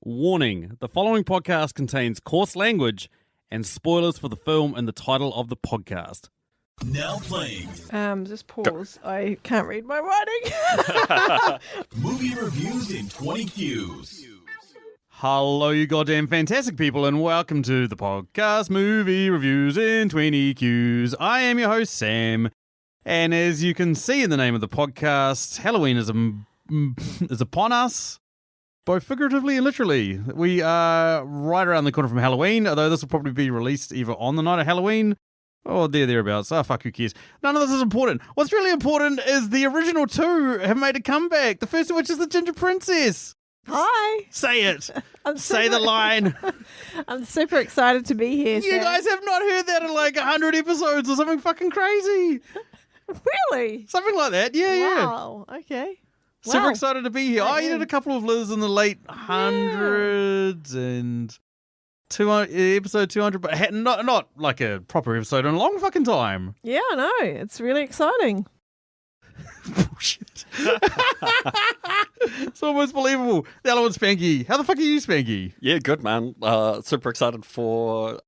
Warning, the following podcast contains coarse language and spoilers for the film and the title of the podcast. Now playing. Just pause. I can't read my writing. Movie reviews in 20 Qs. Hello, you goddamn fantastic people, and welcome to the podcast Movie Reviews in 20 Qs. I am your host, Sam, and as you can see in the name of the podcast, Halloween is upon us, both figuratively and literally. We are right around the corner from Halloween, although this will probably be released either on the night of Halloween or thereabouts. Fuck, who cares? None of this is important. What's really important is the original two have made a comeback, the first of which is the Ginger Princess. Hi. Say it. Say the line. I'm super excited to be here. You Sam. guys have not heard that in like 100 episodes or something fucking crazy. Really? Something like that. Yeah. Wow. Okay. Super Wow. excited to be here. I You am. did a couple of Liz in the late hundreds and 200, episode 200, but not like a proper episode in a long fucking time. Yeah, I know. It's really exciting. Bullshit. It's almost believable. The other one's Spanky. How the fuck are you, Spanky? Yeah, good, man. Super excited for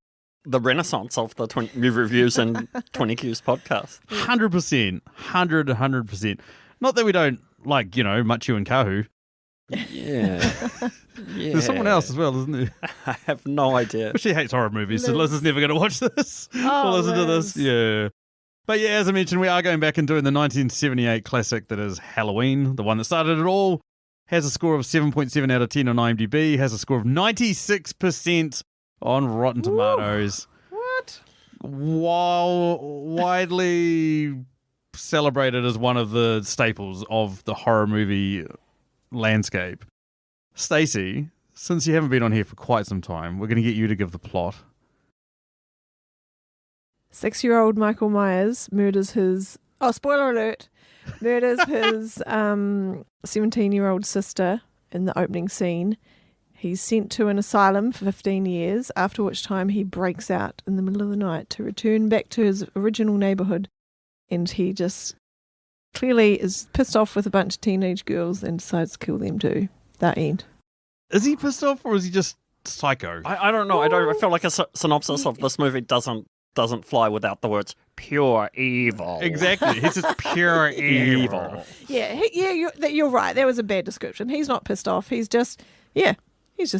the renaissance of the movie reviews and 20 Qs podcast. 100%. 100%. Not that we don't like, Machu and Kahu. Yeah. There's someone else as well, isn't there? I have no idea. She hates horror movies, so Liz is never going to watch this Oh, or listen to this. Liz. Yeah. But yeah, as I mentioned, we are going back and doing the 1978 classic that is Halloween, the one that started it all. Has a score of 7.7 out of 10 on IMDb. Has a score of 96% on Rotten Tomatoes. What? While widely celebrated as one of the staples of the horror movie landscape. Stacey, since you haven't been on here for quite some time, we're going to get you to give the plot. 6-year-old Michael Myers murders his... Oh, spoiler alert. Murders his 17-year-old sister in the opening scene. He's sent to an asylum for 15 years, after which time he breaks out in the middle of the night to return back to his original neighborhood. And he just clearly is pissed off with a bunch of teenage girls and decides to kill them too. That end. Is he pissed off or is he just psycho? I don't know. I feel like a synopsis of this movie doesn't fly without the words pure evil. Exactly. He's just pure evil. Yeah, you're right. That was a bad description. He's not pissed off. He's just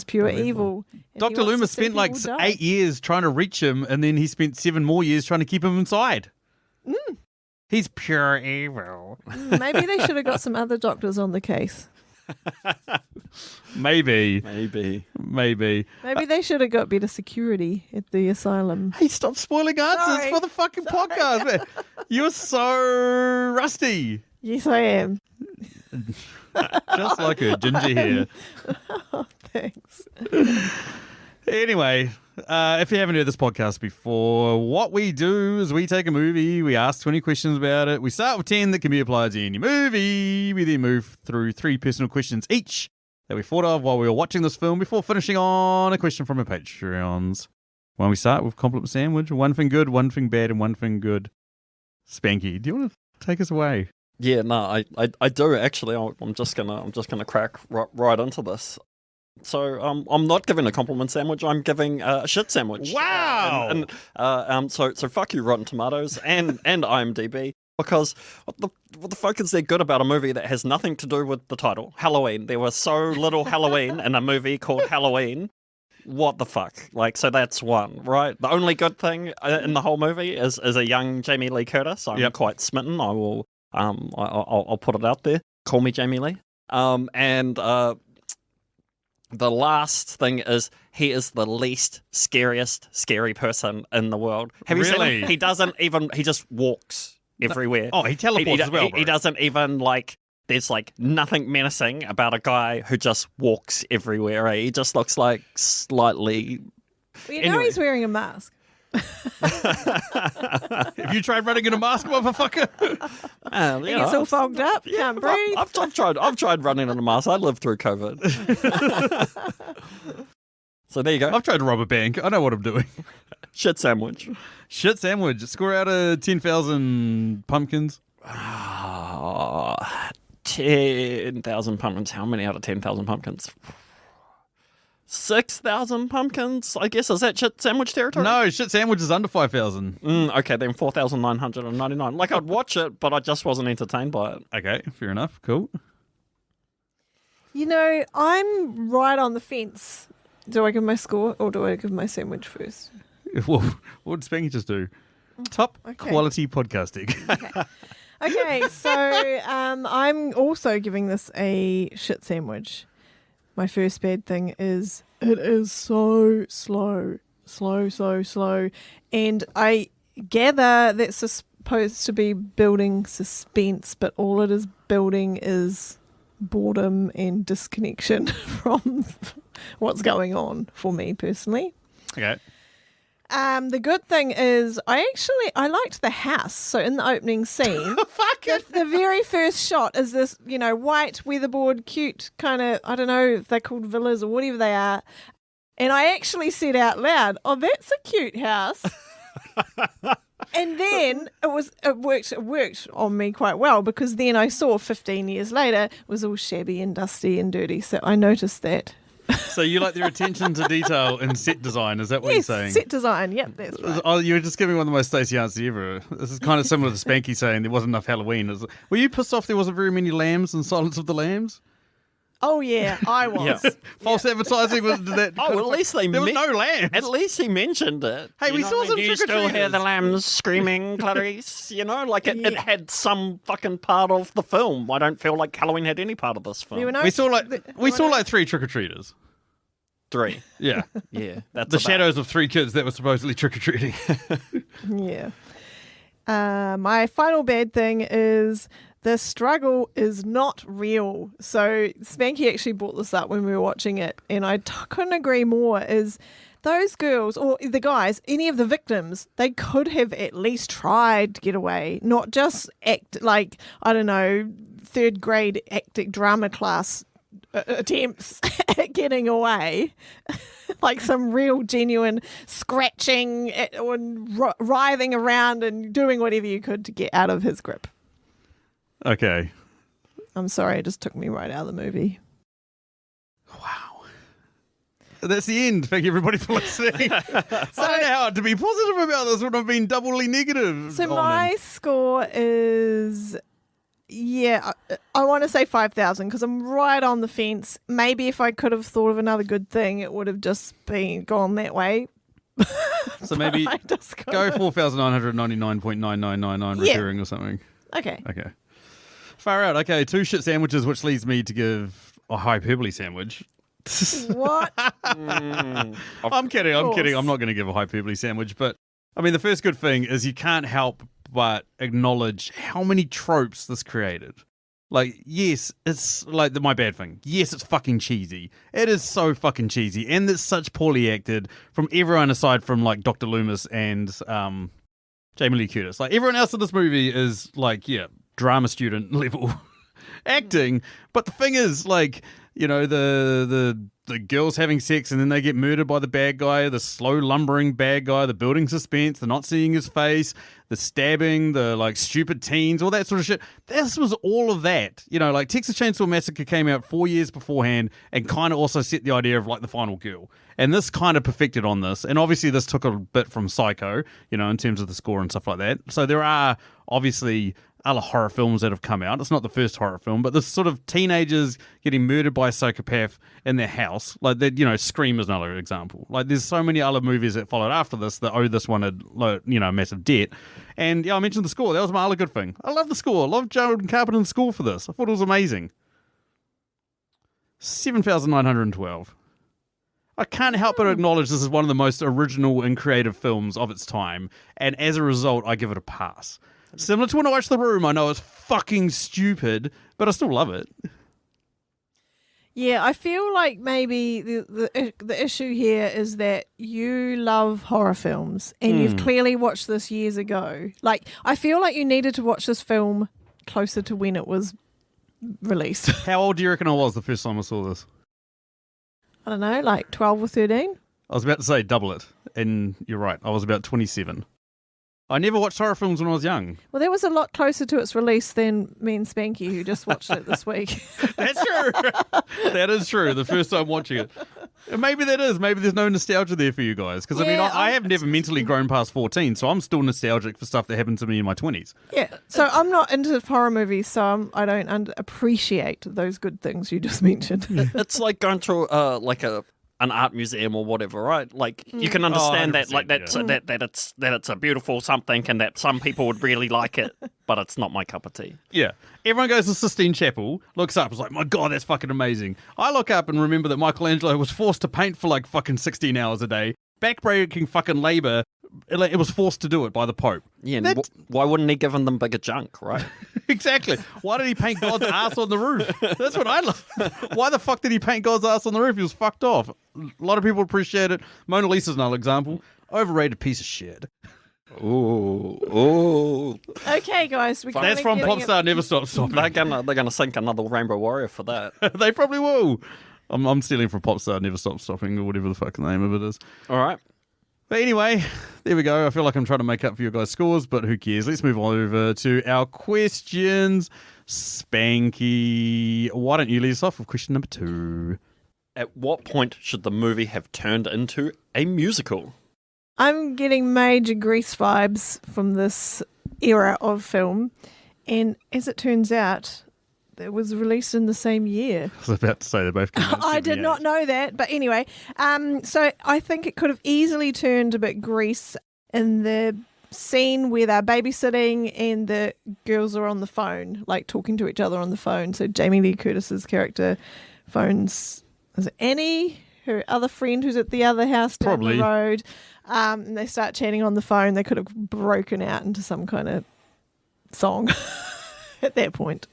pure evil. And Dr. he wants Loomis to see spent like people die. 8 years trying to reach him, and then he spent 7 more years trying to keep him inside. He's pure evil. Maybe they should have got some other doctors on the case. Maybe. Maybe they should have got better security at the asylum. Hey, stop spoiling answers Sorry. for the fucking podcast, man. You're so rusty. Yes, I am. Just like a ginger hair. Oh, thanks. Anyway, if you haven't heard this podcast before, what we do is we take a movie, we ask 20 questions about it. We start with 10 that can be applied to any movie. We then move through 3 personal questions each that we thought of while we were watching this film before finishing on a question from our Patreons. When we start with compliment sandwich, one thing good, one thing bad, and one thing good. Spanky, do you want to take us away? Yeah, no, I do actually. I'm just gonna crack right into this. So I'm not giving a compliment sandwich. I'm giving a shit sandwich. Wow! So fuck you, Rotten Tomatoes and IMDb, because what the fuck is there good about a movie that has nothing to do with the title, Halloween? There was so little Halloween in a movie called Halloween. What the fuck? Like, so that's one, right? The only good thing in the whole movie is a young Jamie Lee Curtis. I'm quite smitten. I will I'll put it out there. Call me Jamie Lee. The last thing is he is the least scary person in the world. Have you seen him? He doesn't even, he just walks everywhere. Oh, he teleports as well, bro. He doesn't even there's nothing menacing about a guy who just walks everywhere. He just looks like slightly... Well, you know he's wearing a mask. Have you tried running in a mask, motherfucker? He gets all fogged up, can't breathe. I've tried running in a mask. I lived through COVID. So there you go. I've tried to rob a bank. I know what I'm doing. Shit sandwich. Shit sandwich. Score out of 10,000 pumpkins. 10,000 pumpkins. How many out of 10,000 pumpkins? 6,000 pumpkins, I guess. Is that shit sandwich territory? No, shit sandwich is under 5,000. Okay, then 4,999. Like, I'd watch it, but I just wasn't entertained by it. Okay, fair enough. Cool. You know, I'm right on the fence. Do I give my score or do I give my sandwich first? Well, what did Spanky just do? Top Okay. quality podcasting. Okay, so I'm also giving this a shit sandwich. My first bad thing is it is so slow. And I gather that's supposed to be building suspense, but all it is building is boredom and disconnection from what's going on for me personally. Okay. The good thing is I liked the house. So in the opening scene, the very first shot is this, white weatherboard, cute kind of, I don't know if they're called villas or whatever they are. And I actually said out loud, "Oh, that's a cute house." And then it worked on me quite well, because then I saw 15 years later it was all shabby and dusty and dirty. So I noticed that. So you like their attention to detail in set design, is that what Yes, you're saying? set design. Yep, that's right. Oh, you were just giving one of the most Stacey answers ever. This is kind of similar to Spanky saying there wasn't enough Halloween. Were you pissed off there wasn't very many lambs in Silence of the Lambs? Oh yeah, I was. Yeah. False advertising was that. Oh, at least there was no lambs. At least he mentioned it. Hey, we saw some Do you still hear the trick-or-treaters. lambs screaming, Clarice? Like it had some fucking part of the film. I don't feel like Halloween had any part of this film. There were no- We saw there were no- like 3 trick or treaters. 3. Yeah, Yeah, that's the about- shadows of 3 kids that were supposedly trick or treating. Yeah. My final bad thing is the struggle is not real. So Spanky actually brought this up when we were watching it, and I couldn't agree more. Is those girls or the guys, any of the victims, they could have at least tried to get away, not just act like, I don't know, 3rd grade acting drama class attempts at getting away. Like some real genuine scratching and writhing around and doing whatever you could to get out of his grip. Okay. I'm sorry, it just took me right out of the movie. Wow. That's the end. Thank you, everybody, for listening. I don't know how to be positive about this when I've been doubly negative. So on my it. score is, I want to say 5,000 because I'm right on the fence. Maybe if I could have thought of another good thing, it would have just gone that way. So maybe I just go 4,999.9999 Yeah. recurring or something. Okay. Okay. Far out. Okay, 2 shit sandwiches, which leads me to give a hyperbole sandwich. What? I'm kidding. course. I'm not going to give a hyperbole sandwich, but I mean, the first good thing is you can't help but acknowledge how many tropes this created. Like, yes, it's like my bad thing. Yes, it's fucking cheesy. It is so fucking cheesy, and it's such poorly acted from everyone aside from like Dr. Loomis and Jamie Lee Curtis. Like everyone else in this movie is like, drama student level acting. But the thing is, like, the girls having sex and then they get murdered by the bad guy, the slow lumbering bad guy, the building suspense, the not seeing his face, the stabbing, the like stupid teens, all that sort of shit. This was all of that. Like Texas Chainsaw Massacre came out 4 years beforehand and kind of also set the idea of like the final girl. And this kind of perfected on this. And obviously this took a bit from Psycho, in terms of the score and stuff like that. So there are obviously other horror films that have come out. It's not the first horror film, but this sort of teenagers getting murdered by a psychopath in their house, like that, Scream is another example. Like there's so many other movies that followed after this that owe this one a massive debt. And I mentioned the score. That was my other good thing. I love the score. I love Jordan Carpenter's score for this. I thought it was amazing. 7,912. I can't help but acknowledge this is one of the most original and creative films of its time, and as a result, I give it a pass. Similar to when I watched The Room, I know it's fucking stupid, but I still love it. Yeah, I feel like maybe the issue here is that you love horror films and you've clearly watched this years ago. Like, I feel like you needed to watch this film closer to when it was released. How old do you reckon I was the first time I saw this? I don't know, like 12 or 13? I was about to say double it, and you're right. I was about 27. I never watched horror films when I was young. Well, that was a lot closer to its release than me and Spanky, who just watched it this week. That's true. That is true. The first time watching it. And maybe that is. Maybe there's no nostalgia there for you guys. Because, I have never mentally grown past 14, so I'm still nostalgic for stuff that happened to me in my 20s. Yeah. So I'm not into horror movies, so I don't appreciate those good things you just mentioned. It's like going to an art museum or whatever, right? Like you can understand that, like that it's a beautiful something, and that some people would really like it, but it's not my cup of tea. Yeah. Everyone goes to Sistine Chapel, looks up, is like, my God, that's fucking amazing. I look up and remember that Michelangelo was forced to paint for like fucking 16 hours a day. Backbreaking fucking labour. It was forced to do it by the Pope. Yeah, and why wouldn't he give them bigger junk, right? Exactly. Why did he paint God's ass on the roof? That's what I love. Why the fuck did he paint God's ass on the roof? He was fucked off. A lot of people appreciate it. Mona Lisa's another example. Overrated piece of shit. Ooh. Okay, guys. That's from Popstar Never Stop Stopping. They're gonna sink another Rainbow Warrior for that. They probably will. I'm stealing from Popstar Never Stop Stopping or whatever the fuck the name of it is. All right. But anyway, there we go. I feel like I'm trying to make up for your guys' scores, but who cares? Let's move on over to our questions. Spanky, why don't you lead us off with question number 2? At what point should the movie have turned into a musical? I'm getting major Grease vibes from this era of film, and as it turns out, it was released in the same year. I was about to say they both came out in I did 78. not know that, but anyway, so I think it could have easily turned a bit Grease in the scene where they're babysitting and the girls are on the phone, like talking to each other on the phone. So Jamie Lee Curtis's character phones, is it Annie, her other friend who's at the other house down Probably. the road, and they start chatting on the phone. They could have broken out into some kind of song at that point.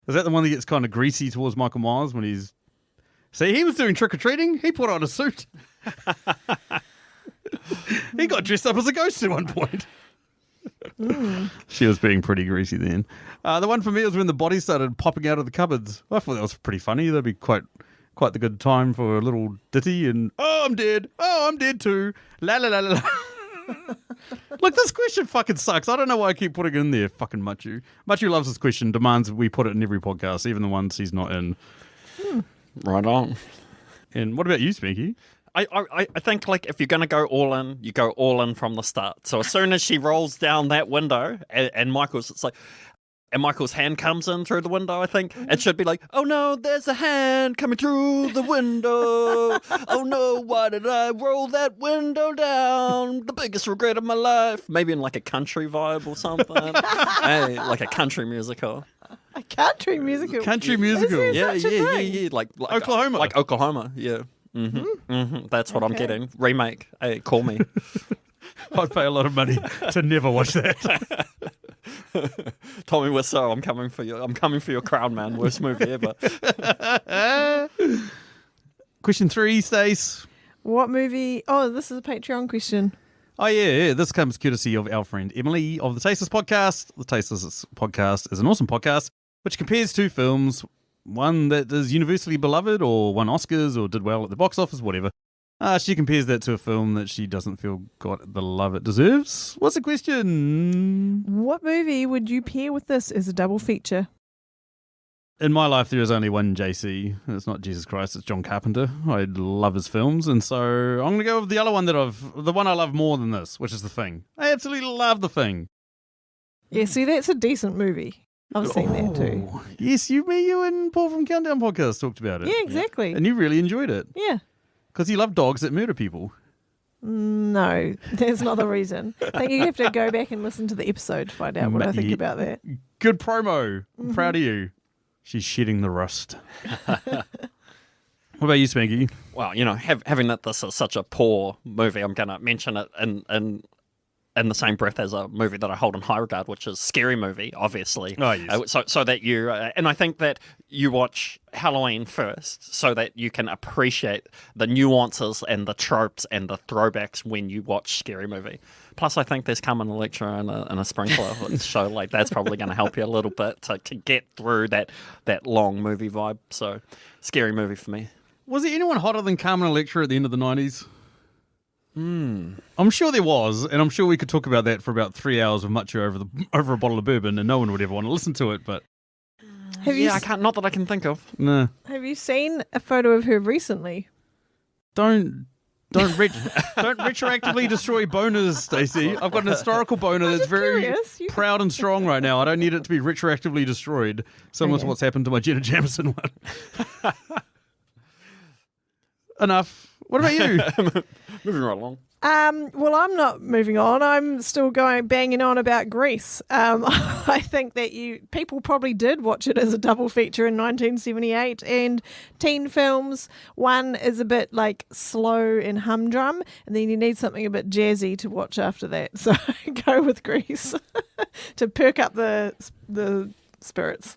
Is that the one that gets kind of greasy towards Michael Myers when he's... See, he was doing trick-or-treating. He put on a suit. He got dressed up as a ghost at one point. She was being pretty greasy then. The one for me was when the bodies started popping out of the cupboards. I thought that was pretty funny. That'd be quite the good time for a little ditty and, oh, I'm dead. Oh, I'm dead too. La la la la la. Look, this question fucking sucks. I don't know why I keep putting it in there. Fucking Machu. Machu loves this question, demands we put it in every podcast, even the ones he's not in. Right on. And what about you, Spanky? I think, like, if you're going to go all in, you go all in from the start. So as soon as she rolls down that window and Michael's hand comes in through the window, I think it should be like, oh no, there's a hand coming through the window. Oh no, why did I roll that window down? The biggest regret of my life. Maybe in like a country vibe or something. Hey, like a country musical. A country musical. Country musical. Is there such a thing? Yeah. Like Oklahoma. Like Oklahoma, yeah. That's what I'm getting. Remake. Hey, call me. I'd pay a lot of money to never watch that. Tommy Wiseau, I'm coming for you. I'm coming for your crown, man. Worst movie ever. Question 3, Stace. What movie? Oh, this is a Patreon question. Oh, yeah. This comes courtesy of our friend Emily of the Tasteless Podcast. The Tasteless Podcast is an awesome podcast which compares two films, one that is universally beloved or won Oscars or did well at the box office, whatever. She compares that to a film that she doesn't feel got the love it deserves. What's the question? What movie would you pair with this as a double feature? In my life, there is only one JC. It's not Jesus Christ, it's John Carpenter. I love his films, and so I'm going to go with the other one the one I love more than this, which is The Thing. I absolutely love The Thing. Yeah, see, that's a decent movie. I've seen that too. Yes, you and Paul from Countdown Podcast talked about it. Yeah, exactly. And you really enjoyed it. Yeah. Because you love dogs that murder people. No, that's not the reason. I think you have to go back and listen to the episode to find out what I think about that. Good promo. I'm proud of you. She's shedding the rust. What about you, Spanky? Well, having that this is such a poor movie, I'm going to mention it in the same breath as a movie that I hold in high regard, which is Scary Movie, obviously. Oh, yes. So that you, and I think that you watch Halloween first so that you can appreciate the nuances and the tropes and the throwbacks when you watch Scary Movie. Plus, I think there's Carmen Electra and a sprinkler show. Like, that's probably going to help you a little bit to get through that long movie vibe. So, Scary Movie for me. Was there anyone hotter than Carmen Electra at the end of the 90s? I'm sure there was, and I'm sure we could talk about that for about 3 hours of Macho over a bottle of bourbon, and no one would ever want to listen to it, but... Have you Yeah, I can't. Not that I can think of. No. have you seen a photo of her recently? Don't retroactively destroy boners, Stacey. I've got an historical boner that's very curious. You- proud and strong right now. I don't need it to be retroactively destroyed. Similar to Okay. what's happened to my Jenna Jameson one. Enough. What about you? Moving right along. Well, I'm not moving on. I'm still banging on about Grease. I think that people probably did watch it as a double feature in 1978, and teen films, one is a bit like slow and humdrum, and then you need something a bit jazzy to watch after that. So go with Grease to perk up the spirits.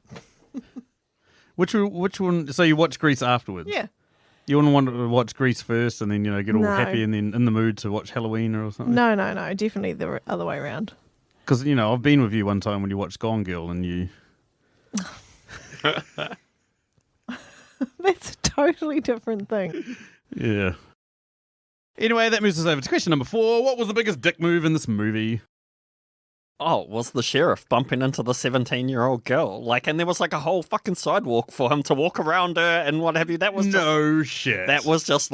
Which one? So you watch Grease afterwards? Yeah. You wouldn't want to watch Grease first and then, get all No. happy and then in the mood to watch Halloween or something? No, definitely the other way around. Because, I've been with you one time when you watched Gone Girl and you... That's a totally different thing. Yeah. Anyway, that moves us over to question number 4. What was the biggest dick move in this movie? Oh, it was the sheriff bumping into the 17-year-old girl. And there was a whole fucking sidewalk for him to walk around her and what have you. That was No shit. That was just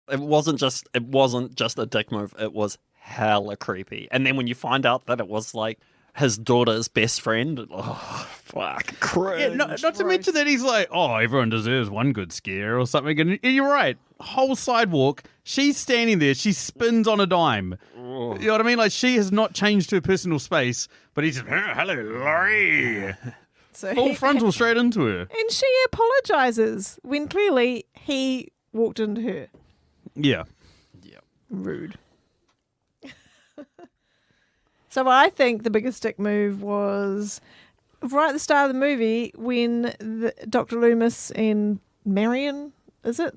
it wasn't just a dick move. It was hella creepy. And then when you find out that it was his daughter's best friend, oh fuck, cringe. Yeah, not to mention that he's like, oh, everyone deserves one good scare or something. And you're right. Whole sidewalk. She's standing there. She spins on a dime. You know what I mean? She has not changed her personal space, but he's just, hello, Laurie. So Full frontal straight into her. and she apologizes when clearly he walked into her. Yeah. Rude. So I think the biggest dick move was right at the start of the movie when Dr. Loomis and Marion,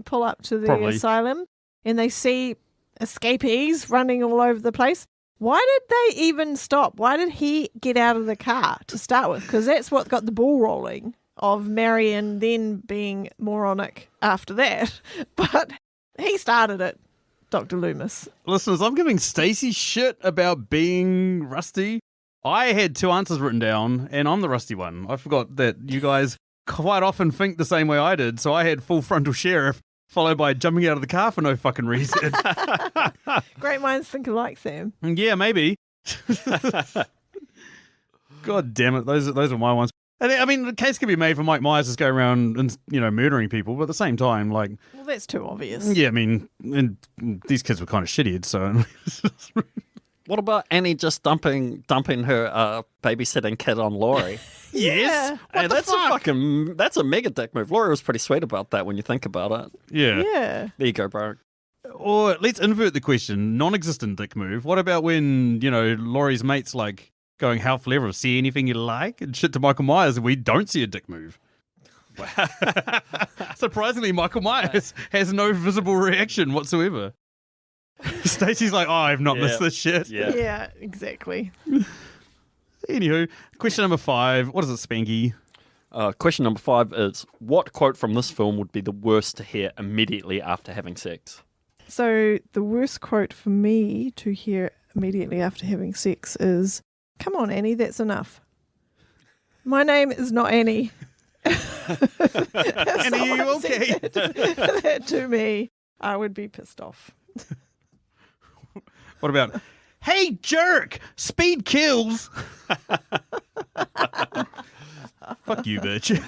pull up to the Probably. asylum and they see escapees running all over the place. Why did they even stop? Why did he get out of the car to start with? Because that's what got the ball rolling of Marion then being moronic after that. But he started it, Dr. Loomis. Listeners, I'm giving Stacey shit about being rusty. I had 2 answers written down, and I'm the rusty one. I forgot that you guys quite often think the same way I did, so I had full frontal sheriff, followed by jumping out of the car for no fucking reason. Great minds think alike, Sam. Yeah, maybe. God damn it, those are my ones. And I mean, the case could be made for Mike Myers just going around and murdering people, but at the same time, Well, that's too obvious. yeah, I mean, and these kids were kind of shitty, so. What about Annie just dumping her babysitting kid on Laurie? Yes. Yeah. What the that's fuck? that's a mega dick move. Laurie was pretty sweet about that when you think about it. Yeah. Yeah. There you go, bro. Or let's invert the question. Non-existent dick move. What about when, Laurie's mates going, how clever, see anything you like? And shit to Michael Myers and we don't see a dick move. Surprisingly, Michael Myers has no visible reaction whatsoever. Stacey's like, oh, I've not missed this shit. Yeah. Yeah, exactly. Anywho, question number 5. What is it, Spanky? Question number 5 is, what quote from this film would be the worst to hear immediately after having sex? So the worst quote for me to hear immediately after having sex is, "Come on, Annie, that's enough. My name is not Annie." Annie, are you okay? That to me, I would be pissed off. What about, hey, jerk, speed kills. Fuck you, bitch.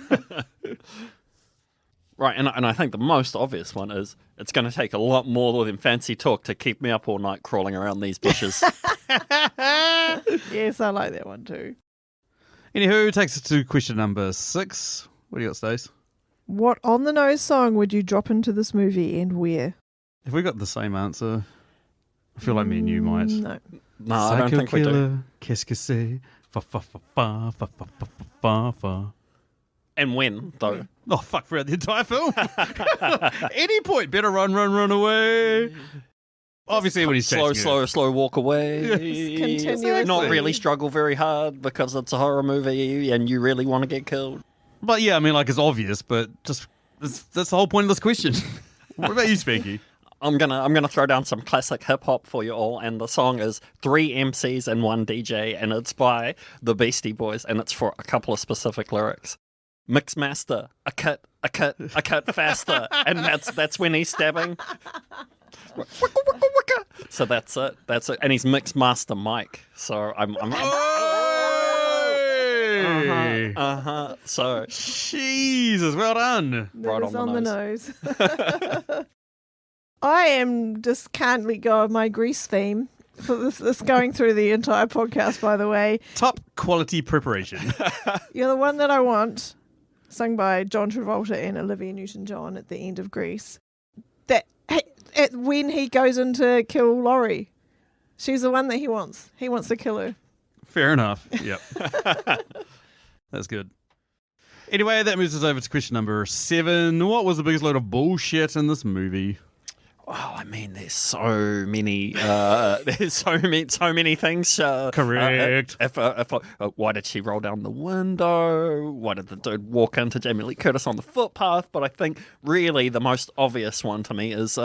Right, and I think the most obvious one is, it's going to take a lot more than fancy talk to keep me up all night crawling around these bushes. Yes, I like that one too. Anywho, takes us to question number 6. What do you got, Stace? What on-the-nose song would you drop into this movie and where? Have we got the same answer? I feel like me and you might. No. No, I don't think we do. Qu'est-ce que c'est? Fa fa fa fa fa fa fa fa fa. And when, though? Oh, fuck, throughout the entire film. Any point, better run away. Obviously, when he's chasing her. Slow walk away. Continuously. Not really struggle very hard because it's a horror movie and you really want to get killed. But yeah, I mean, it's obvious, but just that's the whole point of this question. What about you, Spanky? I'm gonna throw down some classic hip hop for you all, and the song is 3 MCs and 1 DJ, and it's by the Beastie Boys, and it's for a couple of specific lyrics. Mixmaster, a cut faster, and that's when he's stabbing. So that's it. And he's Mixmaster Mike. So I'm So Jesus, well done. right That on is the nose. I am just can't let go of my grease theme for this going through the entire podcast, by the way. Top quality preparation. You're the one that I want, sung by John Travolta and Olivia Newton-John at the end of Grease. That when he goes in to kill Laurie, she's the one that he wants. He wants to kill her. Fair enough. Yep. That's good. Anyway, that moves us over to question number 7. What was the biggest load of bullshit in this movie? Oh, I mean, there's so many things. Correct. Why did she roll down the window? Why did the dude walk into Jamie Lee Curtis on the footpath? But I think really the most obvious one to me is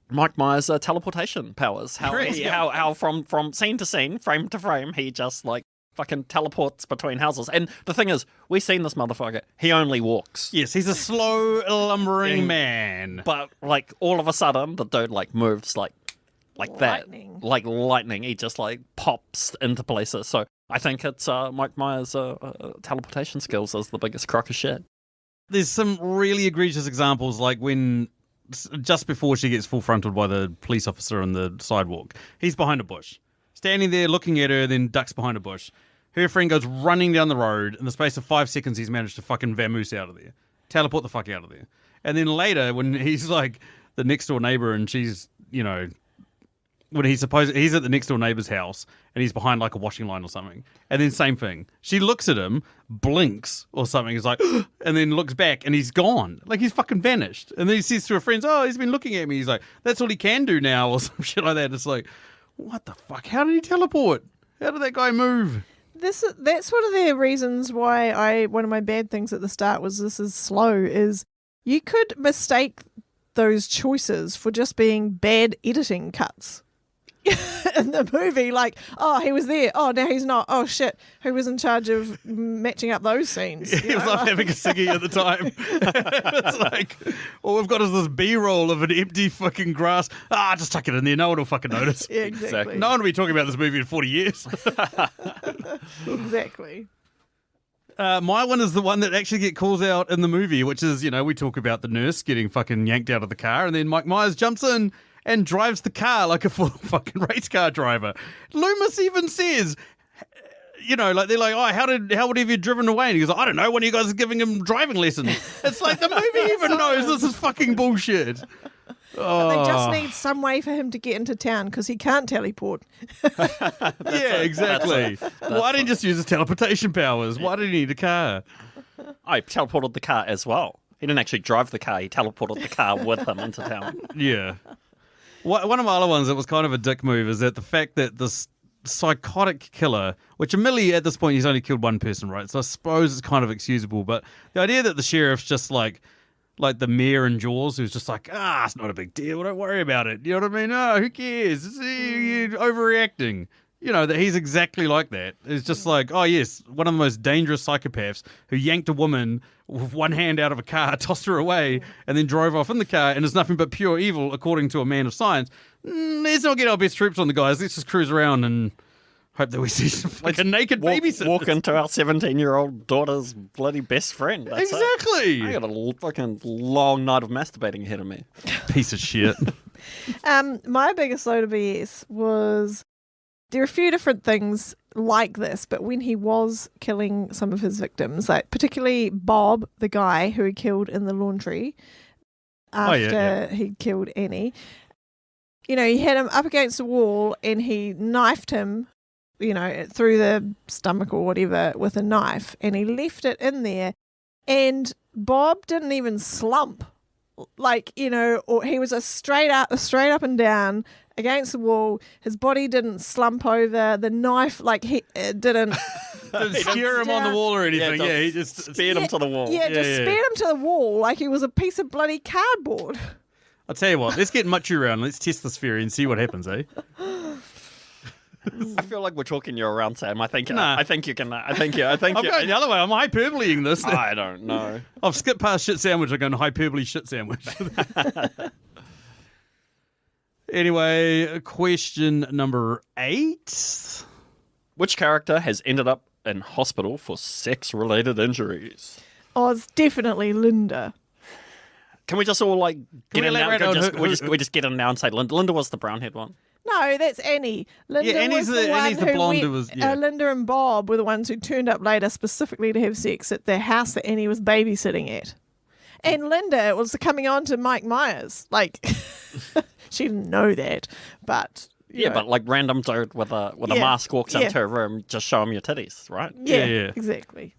Mike Myers' teleportation powers. How from scene to scene, frame to frame, he just like fucking teleports between houses. And the thing is, we've seen this motherfucker. He only walks. Yes, he's a slow, lumbering man. But like all of a sudden, the dude like moves like Lightning. that, like lightning. He just like pops into places. So I think it's Mike Myers' teleportation skills is the biggest crock of shit. There's some really egregious examples, like when just before she gets full frontaled by the police officer on the sidewalk, he's behind a bush, standing there looking at her, then ducks behind a bush. Her friend goes running down the road. In the space of 5 seconds, he's managed to fucking vamoose out of there. Teleport the fuck out of there. And then later, when he's like the next door neighbor and she's, you know, when he's at the next door neighbor's house and he's behind like a washing line or something. And then same thing. She looks at him, blinks or something. He's like, and then looks back and he's gone. Like he's fucking vanished. And then he says to her friends, oh, he's been looking at me. He's like, that's all he can do now or some shit like that. It's like, what the fuck? How did he teleport? How did that guy move? That's one of the reasons why one of my bad things at the start was this is slow, is you could mistake those choices for just being bad editing cuts in the movie. Like, oh, he was there. Oh, now he's not. Oh, shit. Who was in charge of matching up those scenes? He was off having a ciggy at the time. It's like, all we've got is this B-roll of an empty fucking grass. Just tuck it in there. No one will fucking notice. Yeah, exactly. No one will be talking about this movie in 40 years. Exactly. My one is the one that actually get calls out in the movie, which is, you know, we talk about the nurse getting fucking yanked out of the car, and then Mike Myers jumps in and drives the car like a full fucking race car driver. Loomis even says, you know, like they're like, oh, how would he have you driven away? And he goes, I don't know, one of you guys is giving him driving lessons. It's like the movie even knows this is fucking bullshit. They just need some way for him to get into town because he can't teleport. Yeah, exactly. Why didn't he just use his teleportation powers? Why did he need a car? I teleported the car as well. He didn't actually drive the car. He teleported the car with him into town. Yeah. One of my other ones that was kind of a dick move is that the fact that this psychotic killer, which admittedly at this point he's only killed one person, right? So I suppose it's kind of excusable, but the idea that the sheriff's just like the mayor in Jaws, who's just like, it's not a big deal, don't worry about it. You know what I mean? Oh, who cares? You're overreacting. You know, that he's exactly like that. It's just like, oh yes, one of the most dangerous psychopaths who yanked a woman with one hand out of a car, tossed her away, and then drove off in the car, and is nothing but pure evil, according to a man of science. Let's not get our best troops on the guys. Let's just cruise around and hope that we see some fucking naked babysitters. Walk into our 17-year-old daughter's bloody best friend. That's exactly. I got a fucking long night of masturbating ahead of me. Piece of shit. My biggest load of BS was there are a few different things like this, but when he was killing some of his victims, like particularly Bob, the guy who he killed in the laundry after he killed Annie, you know, he had him up against the wall and he knifed him, you know, through the stomach or whatever with a knife, and he left it in there, and Bob didn't even slump. Like, you know, or he was a straight up and down against the wall. His body didn't slump over. The knife, like, he didn't skewer him on the wall or anything. Yeah, he just speared him to the wall. Yeah, speared him to the wall like he was a piece of bloody cardboard. I'll tell you what, let's get Muchu around. Let's test this theory and see what happens, eh? I feel like we're talking you around, Sam. I think. Nah. I think you can. I think I'm you. going the other way. I'm hyperboleing this. I don't know. I've skipped past shit sandwich. I'm going hyperbole shit sandwich. Anyway, question number 8. Which character has ended up in hospital for sex-related injuries? Oh, it's definitely Linda. Can we just all like get we in now? elaborate on We just get in now and say Linda. Linda was the brown-haired one. No, that's Annie. Linda Yeah, Annie's was Annie's the who blonde went, who was. Yeah. Linda and Bob were the ones who turned up later specifically to have sex at the house that Annie was babysitting at. And Linda was coming on to Mike Myers. Like, she didn't know that, but... you know. But like random dude with a Yeah. mask walks Yeah. into a room, just show him your titties, right? Yeah, exactly.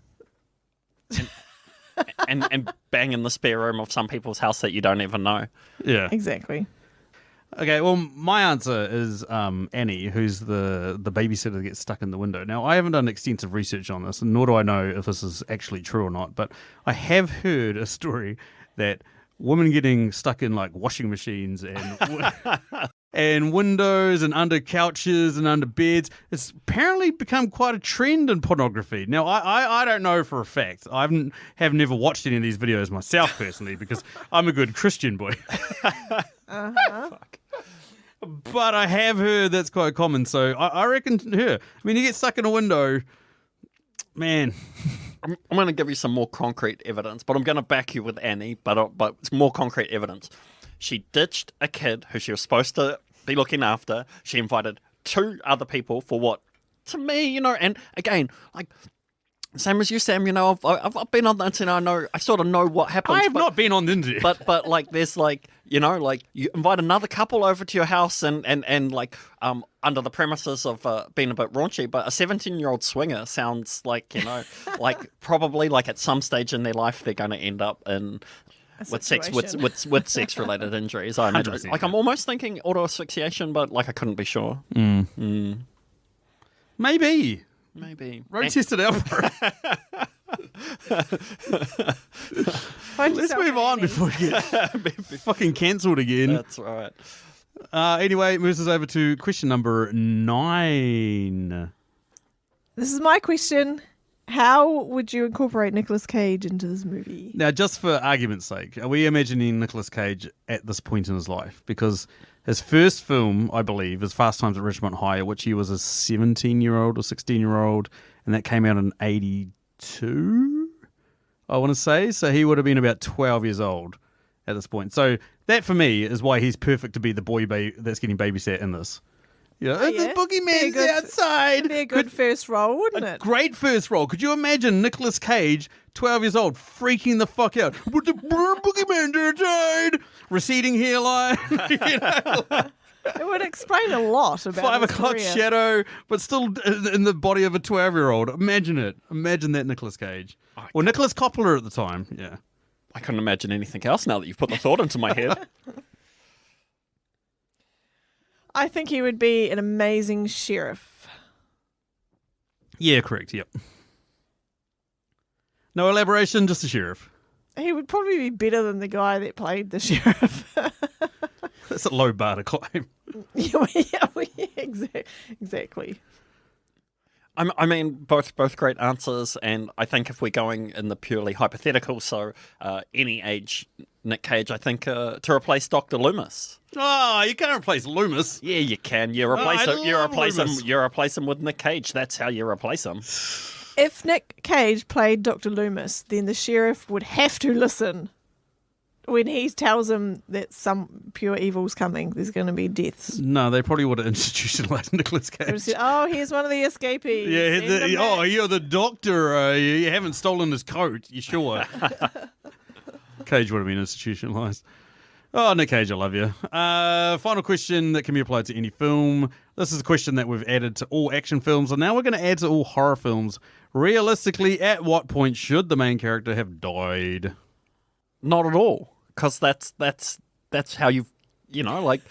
and bang in the spare room of some people's house that you don't even know. Yeah. Exactly. Okay, well, my answer is Annie, who's the babysitter that gets stuck in the window. Now, I haven't done extensive research on this, and nor do I know if this is actually true or not, but I have heard a story that women getting stuck in, like, washing machines and and windows and under couches and under beds, it's apparently become quite a trend in pornography. Now, I don't know for a fact. I have never watched any of these videos myself personally because I'm a good Christian boy. But I have heard that's quite common, so I reckon her. I mean, you get stuck in a window, man. I'm going to give you some more concrete evidence, but I'm going to back you with Annie, but it's more concrete evidence. She ditched a kid who she was supposed to be looking after. She invited 2 other people for what, to me, and again, like, same as you, Sam, I've been on the internet, I sort of know what happens. I have not been on the internet. But like, there's like, like you invite another couple over to your house and under the premises of being a bit raunchy, but a 17-year-old swinger sounds like, like probably like at some stage in their life they're going to end up in with sex related injuries. I imagine. 100%, Like I'm almost thinking auto asphyxiation, but like I couldn't be sure. Maybe. Road test it out. Let's move on before we get fucking cancelled again. That's right. Anyway, it moves us over to question number 9. This is my question. How would you incorporate Nicolas Cage into this movie? Now, just for argument's sake, are we imagining Nicolas Cage at this point in his life? Because his first film, I believe, is Fast Times at Ridgemont High, which he was a 17-year-old or 16-year-old, and that came out in 82, I want to say. So he would have been about 12 years old at this point. So that, for me, is why he's perfect to be the boy that's getting babysat in this. The boogeyman's outside. It'd be a good first role, wouldn't it? Great first role. Could you imagine Nicolas Cage, 12 years old, freaking the fuck out? With the boogeyman outside, receding hairline. It would explain a lot about 5 his o'clock career. shadow, but still in the body of a 12-year-old. Imagine it. Imagine that Nicolas Cage. Or Nicholas Coppola at the time. Yeah. I couldn't imagine anything else now that you've put the thought into my head. I think he would be an amazing sheriff. Yeah, correct. Yep. No elaboration, just a sheriff. He would probably be better than the guy that played the sheriff. That's a low bar to climb. Exactly. I mean, both great answers, and I think if we're going in the purely hypothetical, so any age Nick Cage, I think to replace Dr. Loomis. Oh, you can't replace Loomis. Yeah, you can. You replace him. Loomis. You replace him with Nick Cage. That's how you replace him. If Nick Cage played Dr. Loomis, then the sheriff would have to listen when he tells him that some pure evil's coming. There's going to be deaths. No, they probably would have institutionalized Nicolas They would Cage. say, "Oh, here's one of the escapees." Yeah, Send him back." you're the doctor. You haven't stolen his coat. You sure? Cage would have been institutionalized. Oh, Nick Cage, I love you. Final question that can be applied to any film. This is a question that we've added to all action films, and now we're going to add to all horror films. Realistically, at what point should the main character have died? Not at all, because that's how like.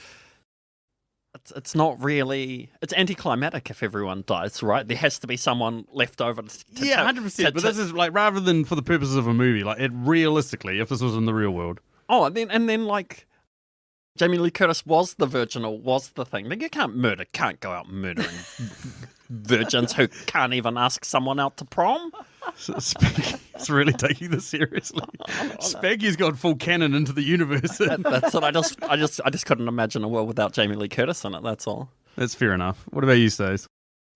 It's not really. It's anticlimactic if everyone dies, right? There has to be someone left over. Yeah, 100%. But this is like rather than for the purposes of a movie, like realistically, if this was in the real world. Oh, and then like Jamie Lee Curtis was the virginal, was the thing. Like, you can't go out murdering virgins who can't even ask someone out to prom. Spanky's really taking this seriously. Spanky's gone full canon into the universe. That's what I just couldn't imagine a world without Jamie Lee Curtis in it. That's all. That's fair enough. What about you, Stace?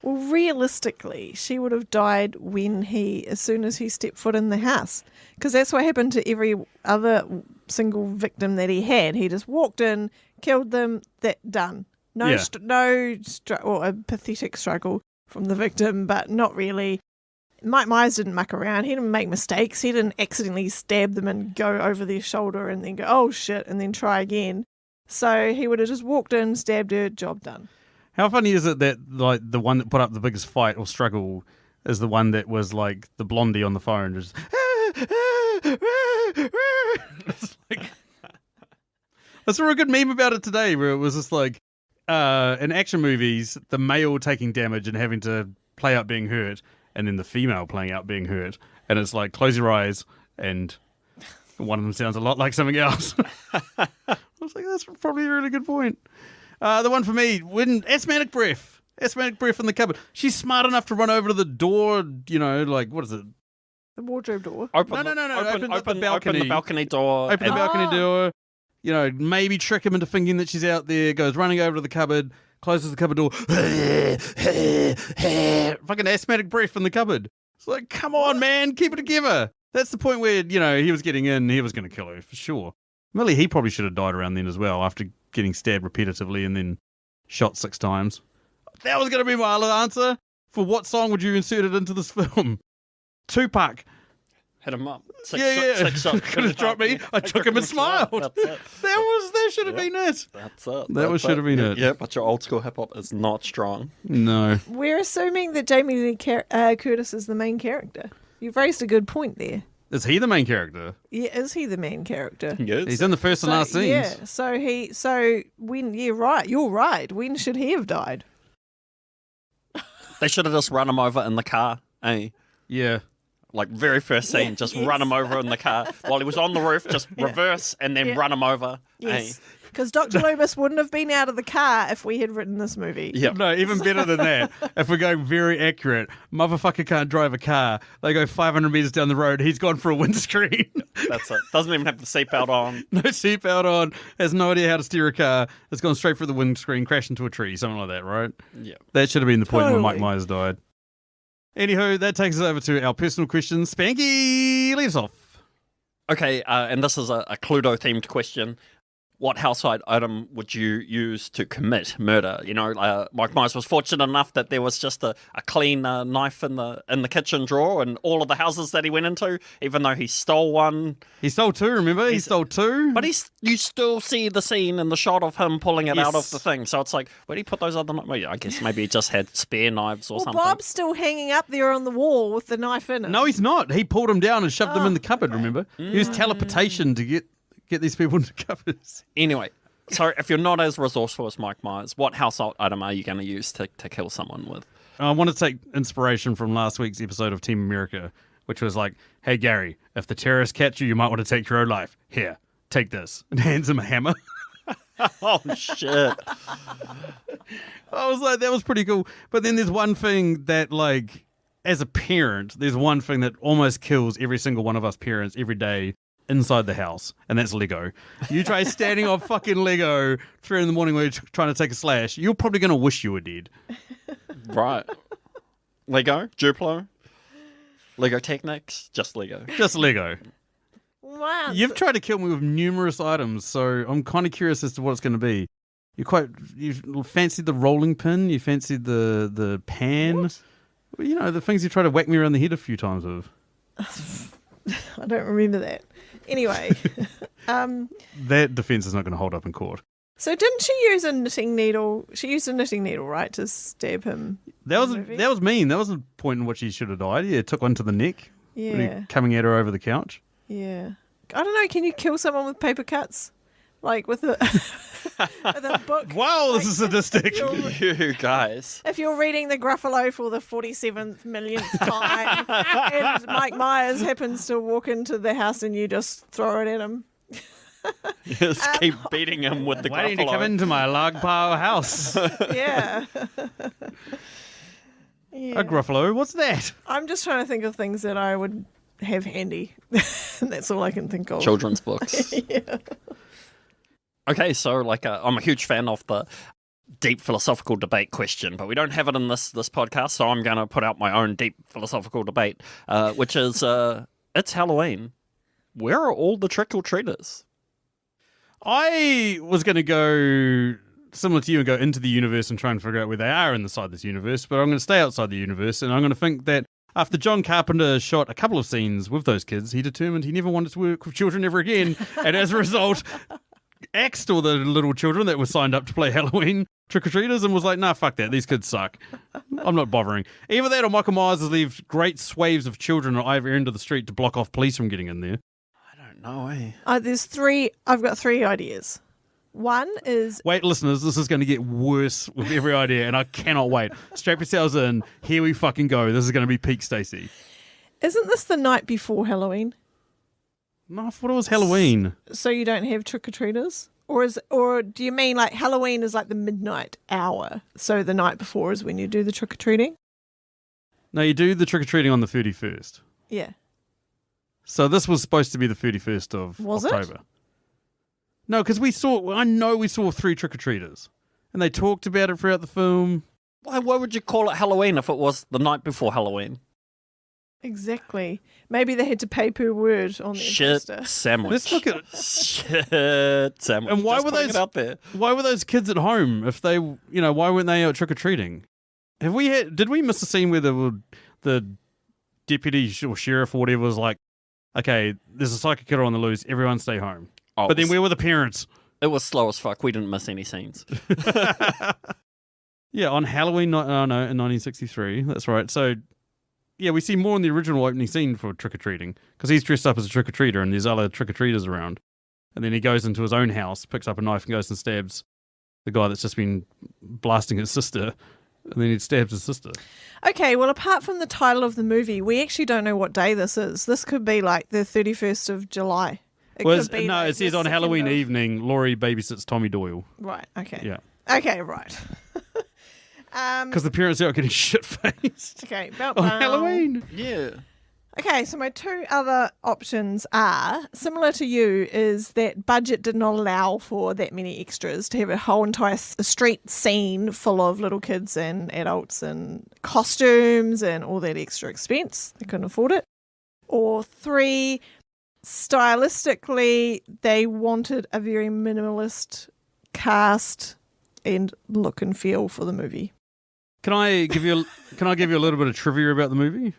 Well, realistically, she would have died as soon as he stepped foot in the house. Because that's what happened to every other single victim that he had. He just walked in, killed them, done. A pathetic struggle from the victim, but not really. Mike Myers didn't muck around. He didn't make mistakes. He didn't accidentally stab them and go over their shoulder and then go, oh shit, and then try again. So he would have just walked in, stabbed her, job done. How funny is it that like the one that put up the biggest fight or struggle is the one that was like the blondie on the phone, just it's like, I saw a good meme about it today where it was just like in action movies, the male taking damage and having to play out being hurt, and then the female playing out being hurt, and it's like close your eyes, and one of them sounds a lot like something else. I was like, that's probably a really good point. The one for me, when asthmatic breath in the cupboard. She's smart enough to run over to the door, like, what is it? The wardrobe door. Open the balcony. Open the balcony door. Open the balcony door. Maybe trick him into thinking that she's out there, goes running over to the cupboard, closes the cupboard door. Fucking asthmatic breath in the cupboard. It's like, come on, man, keep it together. That's the point where, he was getting in, he was going to kill her, for sure. Really, he probably should have died around then as well, after getting stabbed repetitively and then shot 6 times. That was going to be my other answer. For what song would you insert it into this film? Tupac. Hit him up. Six shots. Could have dropped me. I took him and smiled. That's it. That should have been it. That's it. That should have been it. Yeah, but your old school hip hop is not strong. No. We're assuming that Jamie Lee Curtis is the main character. You've raised a good point there. Is he the main character? Yeah, is he the main character? Yes. He's in the first and last scenes. Yeah, you're right. When should he have died? They should have just run him over in the car, eh? Yeah. Like, very first scene, just run him over in the car. While he was on the roof, just reverse and then run him over. Yes. Because Dr. Loomis wouldn't have been out of the car if we had written this movie. Yeah. No, even better than that. If we're going very accurate, motherfucker can't drive a car. They go 500 meters down the road. He's gone for a windscreen. That's it. Doesn't even have the seatbelt on. No seatbelt on. Has no idea how to steer a car. It's gone straight for the windscreen, crashed into a tree, something like that, right? Yeah. That should have been the point Totally. when Mike Myers died. Anywho, that takes us over to our personal questions. Spanky, lead us off. Okay, and this is a Cluedo-themed question. What household item would you use to commit murder? Mike Myers was fortunate enough that there was just a clean knife in the kitchen drawer in all of the houses that he went into, even though he stole one. He stole 2, remember? He stole 2. But you still see the scene and the shot of him pulling it out of Yes. the thing. So it's like, where did he put those other knives? Well, I guess maybe he just had spare knives or Well, something. Bob's still hanging up there on the wall with the knife in it. No, he's not. He pulled him down and shoved them in the cupboard, remember? He used teleportation to get these people into cupboards. Anyway, so if you're not as resourceful as Mike Myers, what household item are you going to use to kill someone with? I want to take inspiration from last week's episode of Team America, which was like, hey, Gary, if the terrorists catch you, you might want to take your own life. Here, take this. And hands him a hammer. Oh, shit. I was like, that was pretty cool. But then there's one thing that, like, as a parent, there's one thing that almost kills every single one of us parents every day inside the house, and that's Lego. You try standing on fucking Lego 3 in the morning when you're trying to take a slash, you're probably going to wish you were dead. Right. Lego? Duplo? Lego Technics? Just Lego. Just Lego. Wow. You've tried to kill me with numerous items, so I'm kind of curious as to what it's going to be. You fancied the rolling pin, you fancied the pan. What? Well, the things you try to whack me around the head a few times with. I don't remember that. Anyway. That defense is not going to hold up in court. So didn't she use a knitting needle? She used a knitting needle, right, to stab him. That was in the movie? that was mean. That was a point in which he should have died. Yeah, it took one to the neck. When Yeah. he coming at her over the couch. Yeah. I don't know. Can you kill someone with paper cuts? Like with a, with a book? Wow, this is sadistic. You guys. If you're reading the Gruffalo for the 47th millionth time and Mike Myers happens to walk into the house and you just throw it at him. Just keep beating him with the Waiting to come gruffalo. into my log pile house. Yeah. A gruffalo, what's that? I'm just trying to think of things that I would have handy. That's all I can think of. Children's books. Yeah. Okay, so I'm a huge fan of the deep philosophical debate question, but we don't have it in this podcast, so I'm going to put out my own deep philosophical debate, which is it's Halloween. Where are all the trick-or-treaters? I was going to go similar to you and go into the universe and try and figure out where they are inside this universe, but I'm going to stay outside the universe, and I'm going to think that after John Carpenter shot a couple of scenes with those kids, he determined he never wanted to work with children ever again, and as a result, axed all the little children that were signed up to play Halloween trick-or-treaters and was like, nah, fuck that, these kids suck. I'm not bothering. Either that or Michael Myers has left great swathes of children at either end of the street to block off police from getting in there. I don't know, eh? I've got three ideas. One is... Wait, listeners, this is going to get worse with every idea, and I cannot wait. Strap yourselves in. Here we fucking go. This is going to be peak Stacey. Isn't this the night before Halloween? No, I thought it was Halloween. So you don't have trick-or-treaters? Or do you mean like Halloween is like the midnight hour? So the night before is when you do the trick-or-treating? No, you do the trick-or-treating on the 31st. Yeah. So this was supposed to be the 31st of Was it? October. No, because I know we saw 3 trick-or-treaters. And they talked about it throughout the film. Why would you call it Halloween if it was the night before Halloween? Exactly. Maybe they had to pay per word on the Shit poster. sandwich. Let's look at Shit sandwich. And why Just were putting those- it out there? why were those kids at home if they, why weren't they out trick-or-treating? Did we miss a scene where the deputy or sheriff or whatever was like, okay, there's a psychic killer on the loose, everyone stay home. Oh, But then where were the parents? it was slow as fuck. We didn't miss any scenes. Yeah, on Halloween, in 1963. That's right. So, yeah, we see more in the original opening scene for trick-or-treating because he's dressed up as a trick-or-treater and there's other trick-or-treaters around. And then he goes into his own house, picks up a knife and goes and stabs the guy that's just been blasting his sister. And then he stabs his sister. Okay, well, apart from the title of the movie, we actually don't know what day this is. This could be like the 31st of July. It could be like it says the on 2nd Halloween of- evening, Laurie babysits Tommy Doyle. Right, okay. Yeah. Okay, right. Because the parents are out getting shit-faced Okay, on Halloween. Yeah. Okay, so my two other options are, similar to you, is that budget did not allow for that many extras to have a whole entire street scene full of little kids and adults and costumes and all that extra expense. They couldn't afford it. Or 3, stylistically, they wanted a very minimalist cast and look and feel for the movie. Can I give you a little bit of trivia about the movie?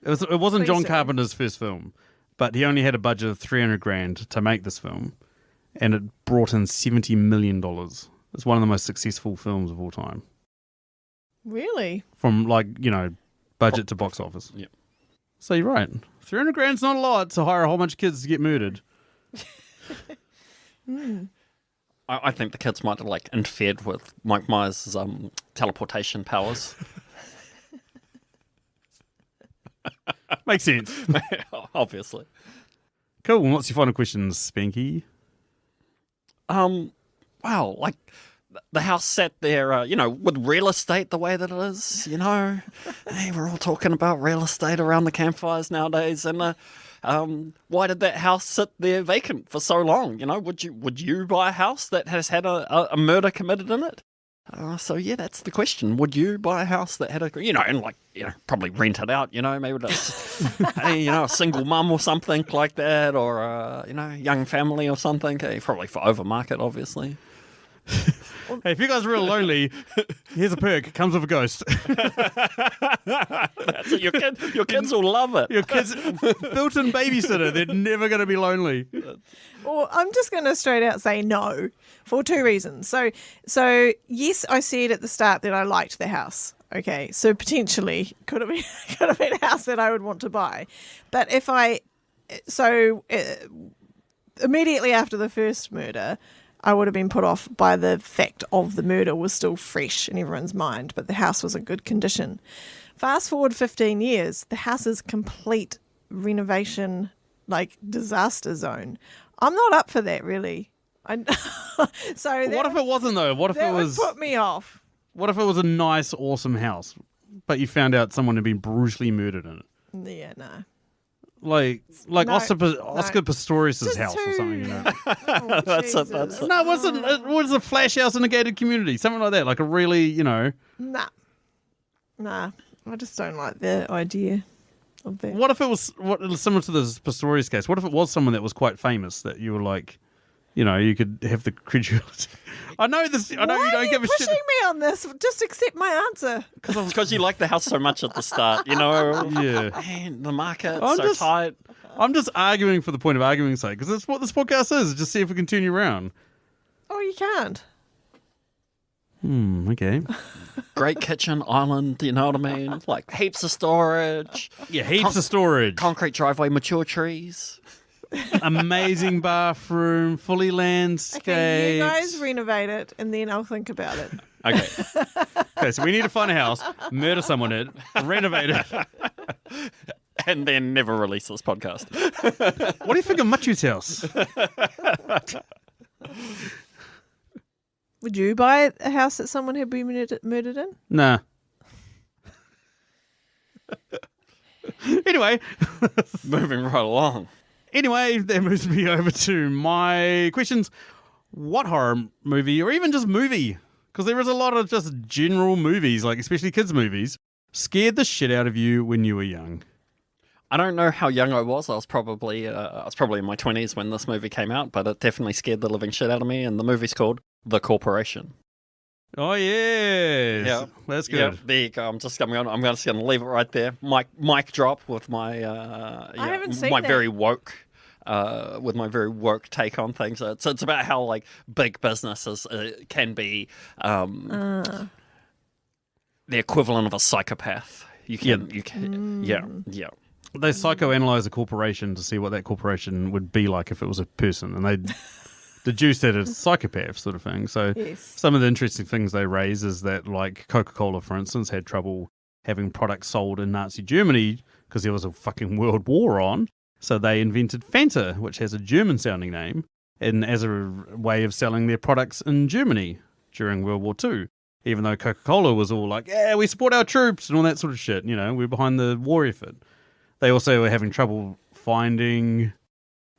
It wasn't Please John do. Carpenter's first film, but he only had a budget of $300,000 to make this film, and it brought in $70 million. It's one of the most successful films of all time, Really? from budget to box office. Yep. So you're right. $300,000's not a lot to hire a whole bunch of kids to get murdered. I think the kids might have interfered with Mike Myers' teleportation powers. Makes sense. Obviously. Cool. And what's your final question, Spanky? Wow, the house sat there, with real estate the way that it is, Hey, we're all talking about real estate around the campfires nowadays, and why did that house sit there vacant for so long? Would you buy a house that has had a murder committed in it? So yeah, that's the question. Would you buy a house that had probably rent it out, maybe that's, a single mum or something like that, or, young family or something, probably for overmarket, obviously. Hey, if you guys are real lonely, here's a perk. It comes with a ghost. That's it. Your kids will love it. Your kids, built-in babysitter. They're never going to be lonely. Well, I'm just going to straight out say no for 2 reasons. So yes, I said at the start that I liked the house. Okay, so potentially could have been a house that I would want to buy, but immediately after the first murder, I would have been put off by the fact of the murder was still fresh in everyone's mind, but the house was in good condition. Fast forward 15 years, the house is complete renovation, disaster zone. I'm not up for that, really. So What if it wasn't though? What if that it was? would put me off. What if it was a nice, awesome house, but you found out someone had been brutally murdered in it? Yeah, no. Like No, Oscar no. Pistorius' Just house or something, you know? Oh, That's it, Jesus. that's it. No, it was a flash house in a gated community, something like that, like a really, you know. Nah. I just don't like the idea of that. What if it was similar to the Pistorius case? What if it was someone that was quite famous that you were like, you know, you could have the credulity? I know this. I know Why you don't are give a pushing shit. me on this? Just accept my answer. It's because you like the house so much at the start, you know? Yeah. Man, the market's I'm so just- tight. I'm just arguing for the point of arguing's sake, because that's what this podcast is. Just see if we can turn you around. Oh, you can't. Okay. Great kitchen, island, you know what I mean? Like heaps of storage, Yeah, heaps of storage. concrete driveway, mature trees. Amazing bathroom, fully landscaped. Okay, you guys renovate it, and then I'll think about it. Okay. Okay, so we need to find a house, murder someone in it, renovate it. And then never release this podcast. What do you think of Machu's house? Would you buy a house that someone had been murdered in? Nah. Anyway, Moving right along. that moves me over to my questions. What horror movie, or even just movie, because there is a lot of just general movies, like especially kids' movies, scared the shit out of you when you were young? I don't know how young I was. I was probably in my 20s when this movie came out, but it definitely scared the living shit out of me. And the movie's called The Corporation. Oh, yes. Yeah. That's Yeah, good. there you go. I'm just going to leave it right there. Mic drop with my haven't seen my that. very woke take on things. So it's about how like big businesses can be the equivalent of a psychopath. You can yeah. They psychoanalyze a corporation to see what that corporation would be like if it was a person, and they deduce that it's psychopath sort of thing. So Yes. some of the interesting things they raise is that, like, Coca-Cola, for instance, had trouble having products sold in Nazi Germany because there was a fucking world war on. So they invented Fanta, which has a German-sounding name, and as a way of selling their products in Germany during World War II. Even though Coca-Cola was all like, yeah, we support our troops and all that sort of shit. You know, we're behind the war effort. They also were having trouble finding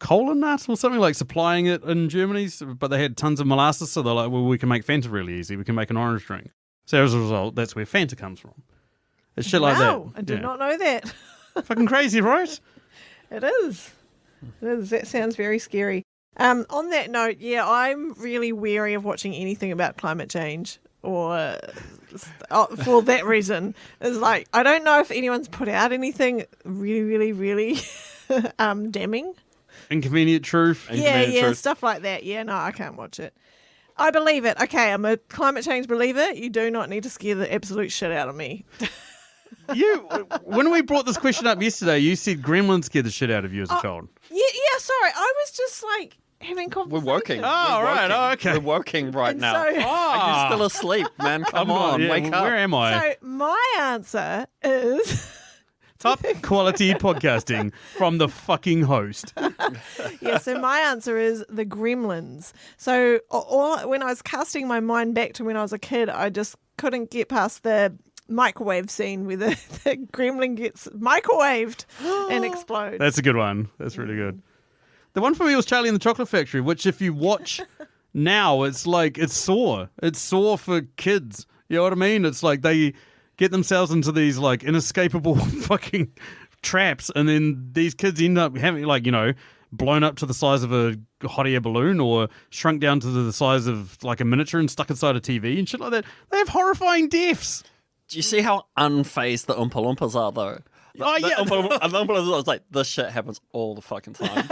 cola nut or something, like supplying it in Germany, but they had tons of molasses, so they're like, well, we can make Fanta really easy. We can make an orange drink. So as a result, that's where Fanta comes from. It's shit like that. Wow, I did not know that. Fucking crazy, right? It is. It is. That sounds very scary. On that note, yeah, I'm really wary of watching anything about climate change, or for that reason. It's like, I don't know if anyone's put out anything really, really, really damning. Inconvenient truth. Yeah, stuff like that. Yeah, no, I can't watch it. I believe it. Okay, I'm a climate change believer. You do not need to scare the absolute shit out of me. When we brought this question up yesterday, you said Gremlins scared the shit out of you as a child. Yeah, sorry. I was just like having conversation. We're working. Oh, We're right. working. Oh, okay. We're working right And now. so- Are you still asleep, man? Come I'm not- on, yeah, wake up. Where am I? So my answer is Top quality podcasting from the fucking host. yeah. So my answer is the Gremlins. So when I was casting my mind back to when I was a kid, I just couldn't get past the microwave scene where the gremlin gets microwaved and explodes. That's a good one. That's really good. The one for me was Charlie and the Chocolate Factory, which if you watch now, it's like, it's sore. It's sore for kids. You know what I mean? It's like they get themselves into these like inescapable fucking traps, and then these kids end up having, like, you know, blown up to the size of a hot air balloon or shrunk down to the size of like a miniature and stuck inside a TV and shit like that. They have horrifying deaths. Do you see how unfazed the Oompa Loompas are, though? Oh, The yeah. Oompa Loompas are like, this shit happens all the fucking time.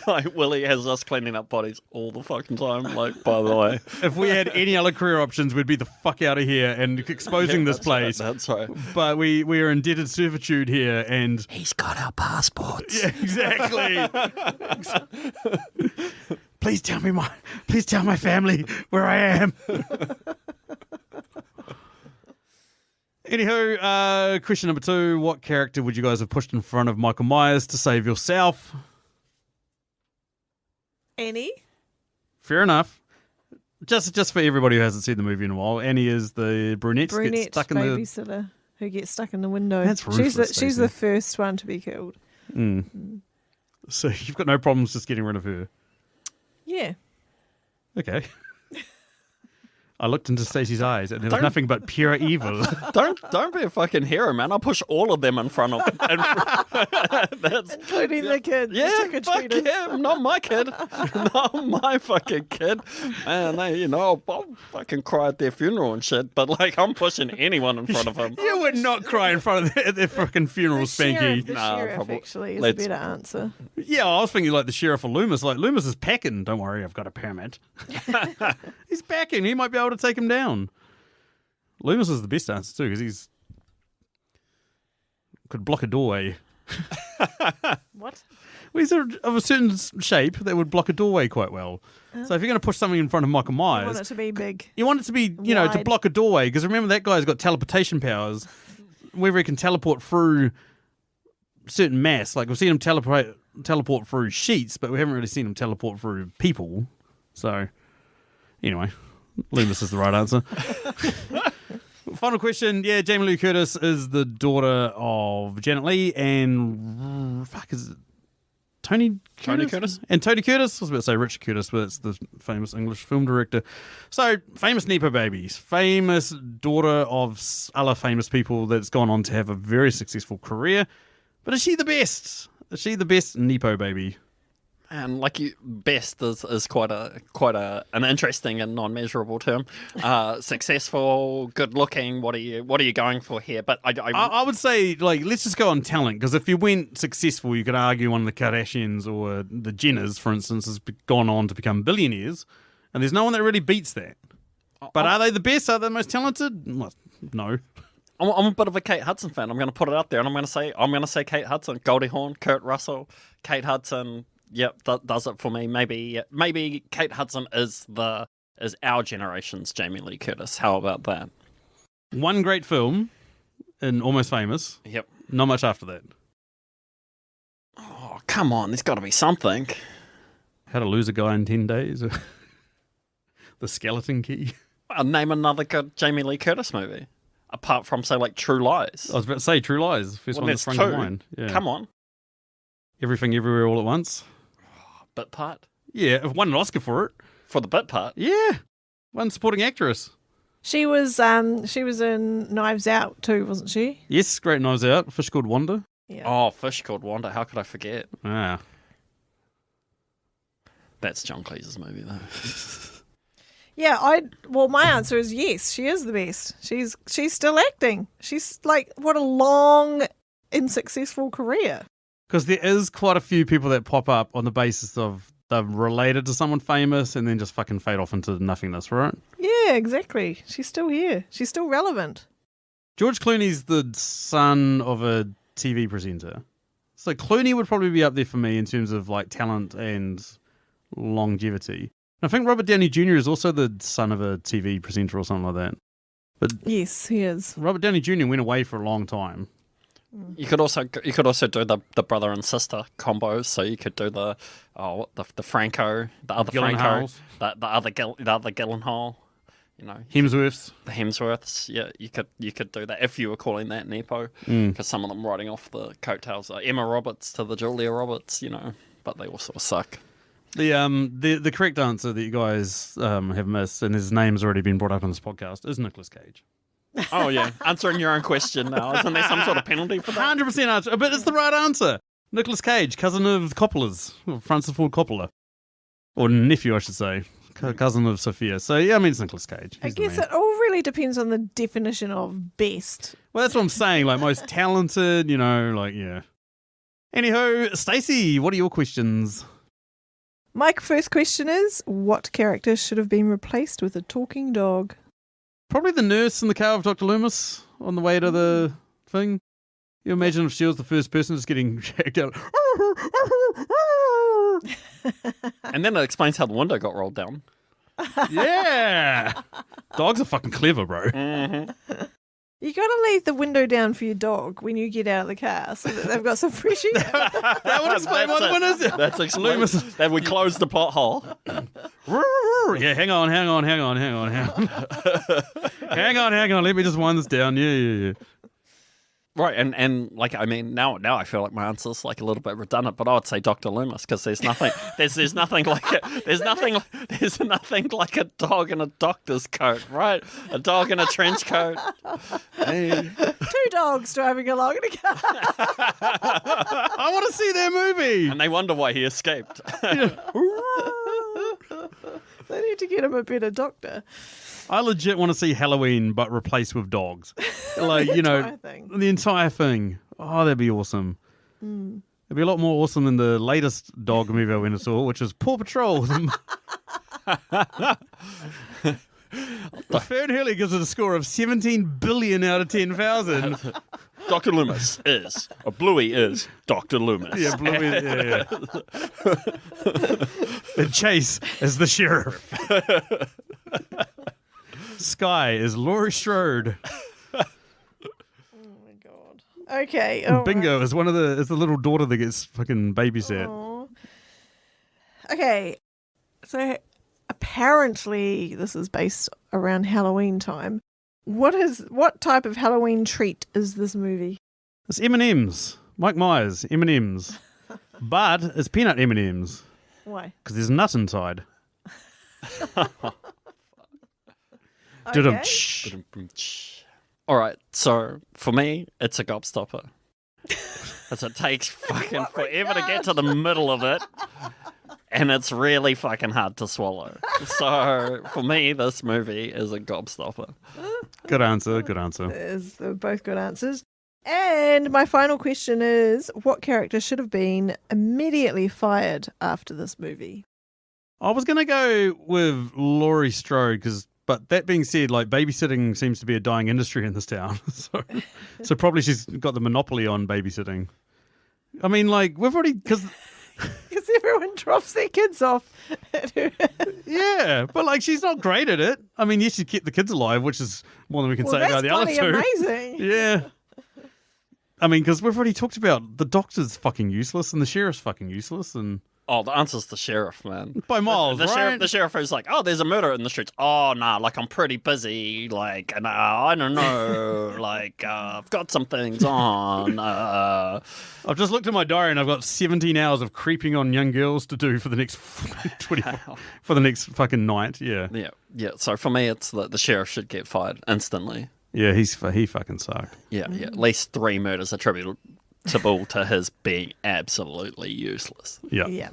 Like, Willie has us cleaning up bodies all the fucking time, like, by the way. If we had any other career options, we'd be the fuck out of here and exposing this That's right, place. that's right. But we are indebted servitude here, and He's got our passports. yeah, exactly. Please tell my family where I am. Anywho, question number 2. What character would you guys have pushed in front of Michael Myers to save yourself? Annie. Fair enough. Just for everybody who hasn't seen the movie in a while, Annie is the brunette who gets stuck in the... babysitter who gets stuck in the window. That's ruthless, she's the first one to be killed. So you've got no problems just getting rid of her. Yeah. Okay. I looked into Stacey's eyes and there was nothing but pure evil. Don't be a fucking hero, man. I'll push all of them in front of. Including the kid. Yeah, fuck him. Not my kid. Not my fucking kid. Man, I'll fucking cry at their funeral and shit. But like, I'm pushing anyone in front of him. You would not cry in front of their fucking funeral, Spanky. The sheriff actually is a better answer. Yeah, I was thinking like the sheriff or Loomis. Like Loomis is packing. Don't worry, I've got a permit. He's packing. He might be able to take him down. Loomis is the best answer too because he's could block a doorway. What? Well, he's of a certain shape that would block a doorway quite well. So if you're going to push something in front of Michael Myers, You want it to be big. you want it to be, to Wide. block a doorway. Because remember that guy's got teleportation powers, whether he can teleport through certain mass. Like we've seen him teleport through sheets, but we haven't really seen him teleport through people. So anyway, Loomis is the right answer. Final question. Yeah, Jamie Lee Curtis is the daughter of Janet Leigh and is it Tony Curtis? And Tony Curtis? I was about to say Richard Curtis, but it's the famous English film director. So, famous Nepo babies. Famous daughter of other famous people that's gone on to have a very successful career. But is she the best? Is she the best Nepo baby? And best is quite an interesting and non-measurable term. Successful, good looking. What are you going for here? But I would say let's just go on talent because if you went successful, you could argue one of the Kardashians or the Jenners, for instance, has gone on to become billionaires, and there's no one that really beats that. But are they the best? Are they the most talented? No. I'm a bit of a Kate Hudson fan. I'm going to put it out there, and I'm going to say Kate Hudson, Goldie Hawn, Kurt Russell, Kate Hudson. Yep, that does it for me. Maybe Kate Hudson is our generation's Jamie Lee Curtis. How about that? One great film in Almost Famous. Yep. Not much after that. Oh, come on. There's got to be something. How to Lose a Guy in 10 Days. The Skeleton Key. Well, name another good Jamie Lee Curtis movie. Apart from, say, True Lies. I was about to say True Lies. First one that sprung to mind. Yeah. Come on. Everything Everywhere All at Once. Bit part? Yeah, I've won an Oscar for it. For the bit part? Yeah. One supporting actress. She was in Knives Out too, wasn't she? Yes, great Knives Out. Fish Called Wanda. Yeah. Oh, Fish Called Wanda. How could I forget? Ah. That's John Cleese's movie, though. Yeah, my answer is yes, she is the best. She's still acting. She's what a long and successful career. Because there is quite a few people that pop up on the basis of they're related to someone famous and then just fucking fade off into nothingness, right? Yeah, exactly. She's still here. She's still relevant. George Clooney's the son of a TV presenter. So Clooney would probably be up there for me in terms of talent and longevity. I think Robert Downey Jr. is also the son of a TV presenter or something like that. But yes, he is. Robert Downey Jr. went away for a long time. You could also do the brother and sister combos. So you could do the Franco, the other Franco, the other Gyllenhaal. Hemsworths. The Hemsworths. Yeah, you could do that if you were calling that nepo, because some of them riding off the coattails. Emma Roberts to the Julia Roberts, but they all sort of suck. The correct answer that you guys have missed, and his name's already been brought up on this podcast, is Nicolas Cage. Oh, yeah. Answering your own question now. Isn't there some sort of penalty for that? 100% answer, but it's the right answer. Nicolas Cage, cousin of Coppola's, Francis Ford Coppola. Or nephew, I should say. Cousin of Sophia. So, yeah, it's Nicolas Cage. I guess it all really depends on the definition of best. Well, that's what I'm saying. Most talented, yeah. Anywho, Stacey, what are your questions? My first question is, what character should have been replaced with a talking dog? Probably the nurse in the car with Dr. Loomis on the way to the thing. You imagine if she was the first person just getting checked out. And then it explains how the window got rolled down. Yeah. Dogs are fucking clever, bro. Mm-hmm. You got to leave the window down for your dog when you get out of the car so that they've got some fresh air. That would explain what the one is. That's explains that we closed the plot hole. Yeah, hang on. Hang on. Let me just wind this down. Yeah. Right, and like I mean, now I feel like my answer's like a little bit redundant, but I would say Dr. Loomis because there's nothing like a dog in a doctor's coat, right? A dog in a trench coat. Hey. 2 dogs driving along in a car. I want to see their movie. And they wonder why he escaped. They need to get him a better doctor. I legit want to see Halloween, but replaced with dogs. Like, entire thing. the entire thing. Oh, that'd be awesome. It'd be a lot more awesome than the latest dog movie I went and saw, which is Paw Patrol. Fern Hurley gives it a score of 17 billion out of 10,000. Dr. Loomis is, or Bluey is, Dr. Loomis. Yeah, Bluey. Yeah. And Chase is the sheriff. Sky is Laurie Strode. Oh my god. Okay. all Bingo right. is is the little daughter that gets fucking babysat. Aw. Okay. So apparently this is based around Halloween time. What type of Halloween treat is this movie? It's M&M's. Mike Myers, M&M's. But it's peanut M&M's Why? because there's nut inside. Okay. All right, so for me, it's a gobstopper. Because it takes fucking forever to get to the middle of it. And it's really fucking hard to swallow. So for me, this movie is a gobstopper. Good answer. They're both good answers. And my final question is, what character should have been immediately fired after this movie? I was going to go with Laurie Strode but that being said, like babysitting seems to be a dying industry in this town. So probably she's got the monopoly on babysitting. I mean, like, we've already... Because everyone drops their kids off. yeah, but like she's not great at it. I mean, yes, she kept the kids alive, which is more than we can say about the other that's two. amazing. Yeah. I mean, because we've already talked about the doctor's fucking useless and the sheriff's fucking useless, and Oh, the answer's the sheriff, man. by miles, The right? sheriff is like, oh, there's a murder in the streets. Oh, nah, like, I'm pretty busy. Like, I don't know. Like, I've got some things on. I've just looked at my diary and I've got 17 hours of creeping on young girls to do for the next 24, for the next fucking night. Yeah. Yeah. So for me, it's the sheriff should get fired instantly. Yeah, he fucking sucked. Yeah. At least 3 murders attributable to his being absolutely useless. Yeah. Yeah.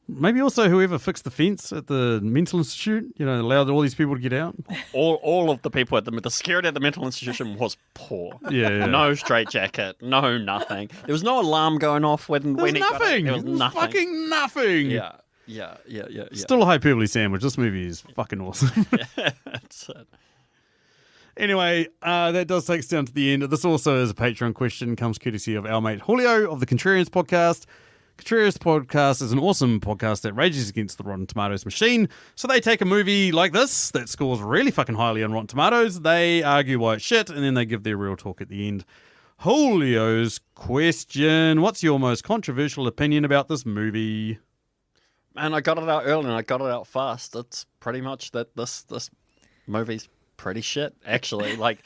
Maybe also whoever fixed the fence at the mental institute, allowed all these people to get out. All of the people at the security at the mental institution was poor. Yeah. No straitjacket, no nothing. There was no alarm going off when There was he got it. nothing. There was nothing. Fucking nothing. Yeah. Still a hyperbole sandwich. This movie is fucking awesome. That's it. Anyway, that does take us down to the end. This also is a Patreon question, comes courtesy of our mate Julio of the Contrarians podcast. Contrarians podcast is an awesome podcast that rages against the Rotten Tomatoes machine. So they take a movie like this that scores really fucking highly on Rotten Tomatoes, they argue why it's shit, and then they give their real talk at the end. Julio's question: what's your most controversial opinion about this movie? Man, I got it out early and I got it out fast. It's pretty much that this movie's pretty shit, actually. like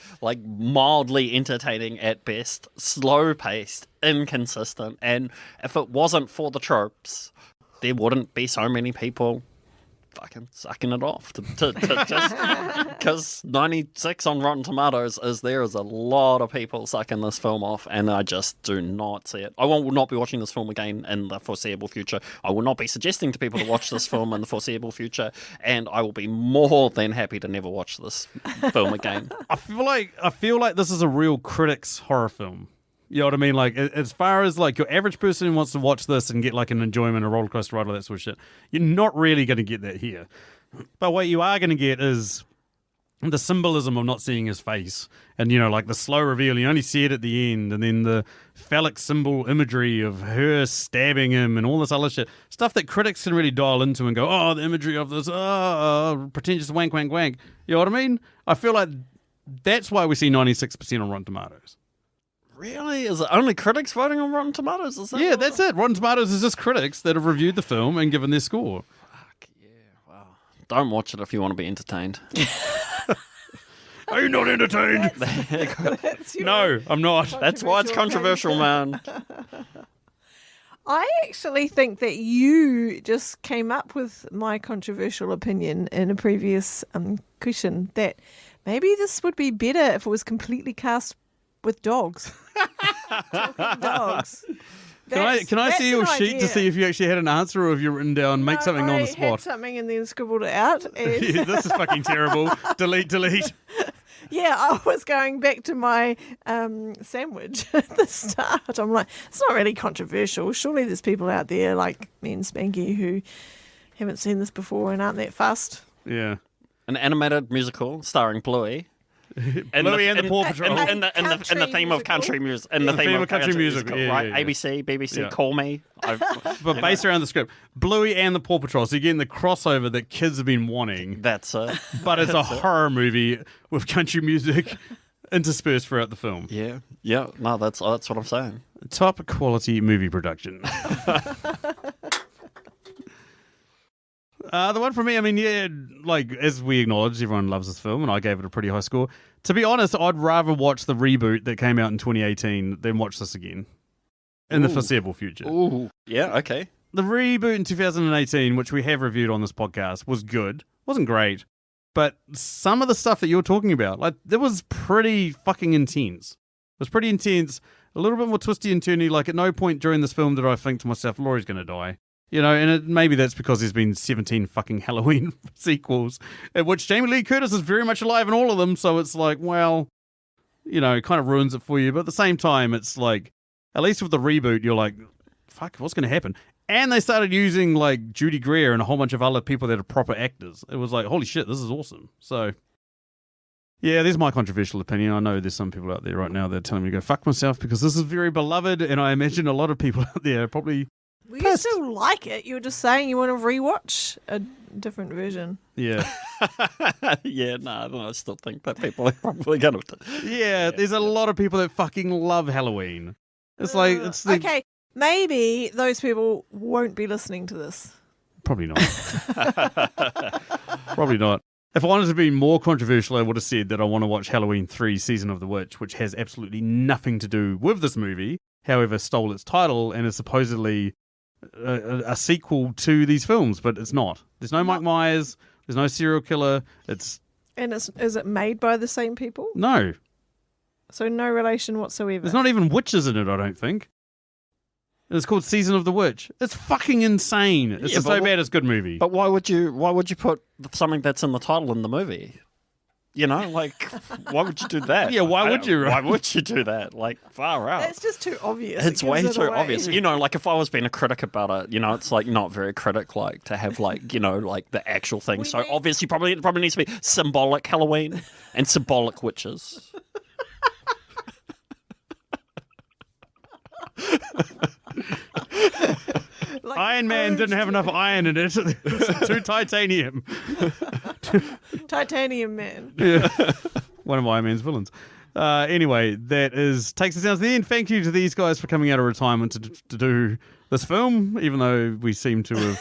mildly entertaining at best, slow paced, inconsistent, and if it wasn't for the tropes, there wouldn't be so many people fucking sucking it off to just because 96 on Rotten Tomatoes there is a lot of people sucking this film off, and I just do not see it. I will not be watching this film again in the foreseeable future. I will not be suggesting to people to watch this film in the foreseeable future, and I will be more than happy to never watch this film again. I feel like this is a real critic's horror film. You know what I mean? Like, as far as like your average person who wants to watch this and get like an enjoyment, a roller coaster ride, all that sort of shit, you're not really going to get that here. But what you are going to get is the symbolism of not seeing his face, and like the slow reveal, you only see it at the end, and then the phallic symbol imagery of her stabbing him and all this other shit, stuff that critics can really dial into and go, oh, the imagery of this, pretentious wank wank wank. You know what I mean? I feel like that's why we see 96% on Rotten Tomatoes. Really? Is it only critics voting on Rotten Tomatoes? Is that Yeah, what- that's it. Rotten Tomatoes is just critics that have reviewed the film and given their score. Fuck yeah! Wow. Don't watch it if you want to be entertained. Are you not entertained? That's your No, I'm not. That's why it's controversial, man. I actually think that you just came up with my controversial opinion in a previous question that maybe this would be better if it was completely cast with dogs. Talking dogs. Can I see your sheet to see if you actually had an answer or if you've written down, make something on the I spot? had something and then scribbled it out. And Yeah, this is fucking terrible. Delete. yeah, I was going back to my sandwich at the start. I'm like, it's not really controversial. Surely there's people out there like me and Spanky who haven't seen this before and aren't that fussed. Yeah. An animated musical starring Bluey. Bluey and the Paw Patrol. And the theme of country music. And the theme of country music. Yeah, right? yeah, yeah. ABC, BBC, Yeah. Call Me. But based around the script. Bluey and the Paw Patrol. So you're getting the crossover that kids have been wanting. That's it. But it's a horror movie with country music interspersed throughout the film. Yeah. Yeah. No, that's what I'm saying. Top quality movie production. The one for me, I mean, yeah, like, as we acknowledged, everyone loves this film, and I gave it a pretty high score. To be honest, I'd rather watch the reboot that came out in 2018 than watch this again in the Ooh. foreseeable future. Ooh. Yeah, okay. The reboot in 2018, which we have reviewed on this podcast, was good. Wasn't great. But some of the stuff that you're talking about, like, it was pretty fucking intense. It was pretty intense. A little bit more twisty and turny. Like, at no point during this film did I think to myself, Laurie's going to die. And maybe that's because there's been 17 fucking Halloween sequels, at which Jamie Lee Curtis is very much alive in all of them. So it's like, well, it kind of ruins it for you. But at the same time, it's like, at least with the reboot, you're like, fuck, what's going to happen? And they started using like Judy Greer and a whole bunch of other people that are proper actors. It was like, holy shit, this is awesome. So, yeah, there's my controversial opinion. I know there's some people out there right now that are telling me to go fuck myself because this is very beloved. And I imagine a lot of people out there are probably... Well, you still like it. You were just saying you want to rewatch a different version. Yeah. Yeah, no, I still think that people are probably going to. Yeah, there's a lot of people that fucking love Halloween. It's like, it's the... Okay, maybe those people won't be listening to this. Probably not. Probably not. If I wanted to be more controversial, I would have said that I want to watch Halloween 3 Season of the Witch, which has absolutely nothing to do with this movie, however stole its title and is supposedly a sequel to these films, but it's not. There's no Mike Myers, there's no serial killer. And is it made by the same people? No. So no relation whatsoever. There's not even witches in it, I don't think. It's called Season of the Witch. It's fucking insane. It's Yeah, just but so bad it's a good movie. But why would you put something that's in the title in the movie? Like, why would you do that? Yeah, why would you, right? Why would you do that? Like, far out. It's just too obvious. It's It way gives it too away. obvious. Like if I was being a critic about it, it's like not very critic-like to have like, like the actual thing. We So need- obviously it probably needs to be symbolic Halloween and symbolic witches. Like Iron Man orange didn't have enough iron in it. Too titanium. Titanium Man. Yeah. One of Iron Man's villains. Anyway, takes us down to the end. Thank you to these guys for coming out of retirement to do this film, even though we seem to have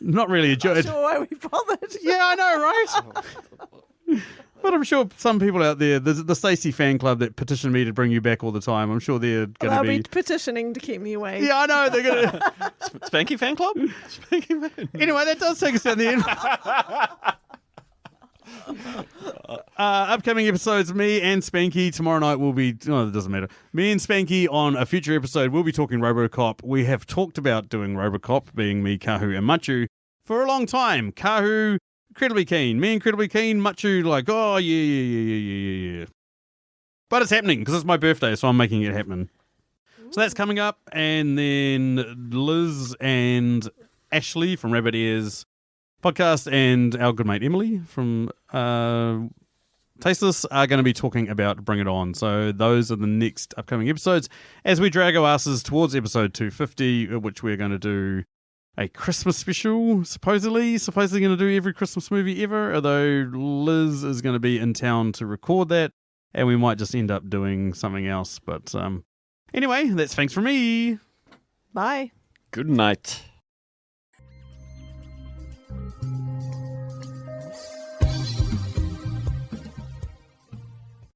not really enjoyed. Sure, why we bothered? Yeah, I know, right? But I'm sure some people out there, the Stacey fan club that petition me to bring you back all the time, I'm sure they're going They'll to be petitioning to keep me away. Yeah, I know. They're going to... Spanky fan club? Spanky fan. Anyway, that does take us down the end. Upcoming episodes, me and Spanky. Tomorrow night will be... Oh, it doesn't matter. Me and Spanky on a future episode, we'll be talking RoboCop. We have talked about doing RoboCop, being me, Kahu, and Machu, for a long time. Kahu... incredibly keen. Me incredibly keen. Machu like, oh, yeah. But it's happening because it's my birthday, so I'm making it happen. So that's coming up. And then Liz and Ashley from Rabbit Ears podcast and our good mate Emily from Tasteless are going to be talking about Bring It On. So those are the next upcoming episodes as we drag our asses towards episode 250, which we're going to do a Christmas special, supposedly going to do every Christmas movie ever, although Liz is going to be in town to record that, and we might just end up doing something else. But anyway, that's thanks from me. Bye. Good night.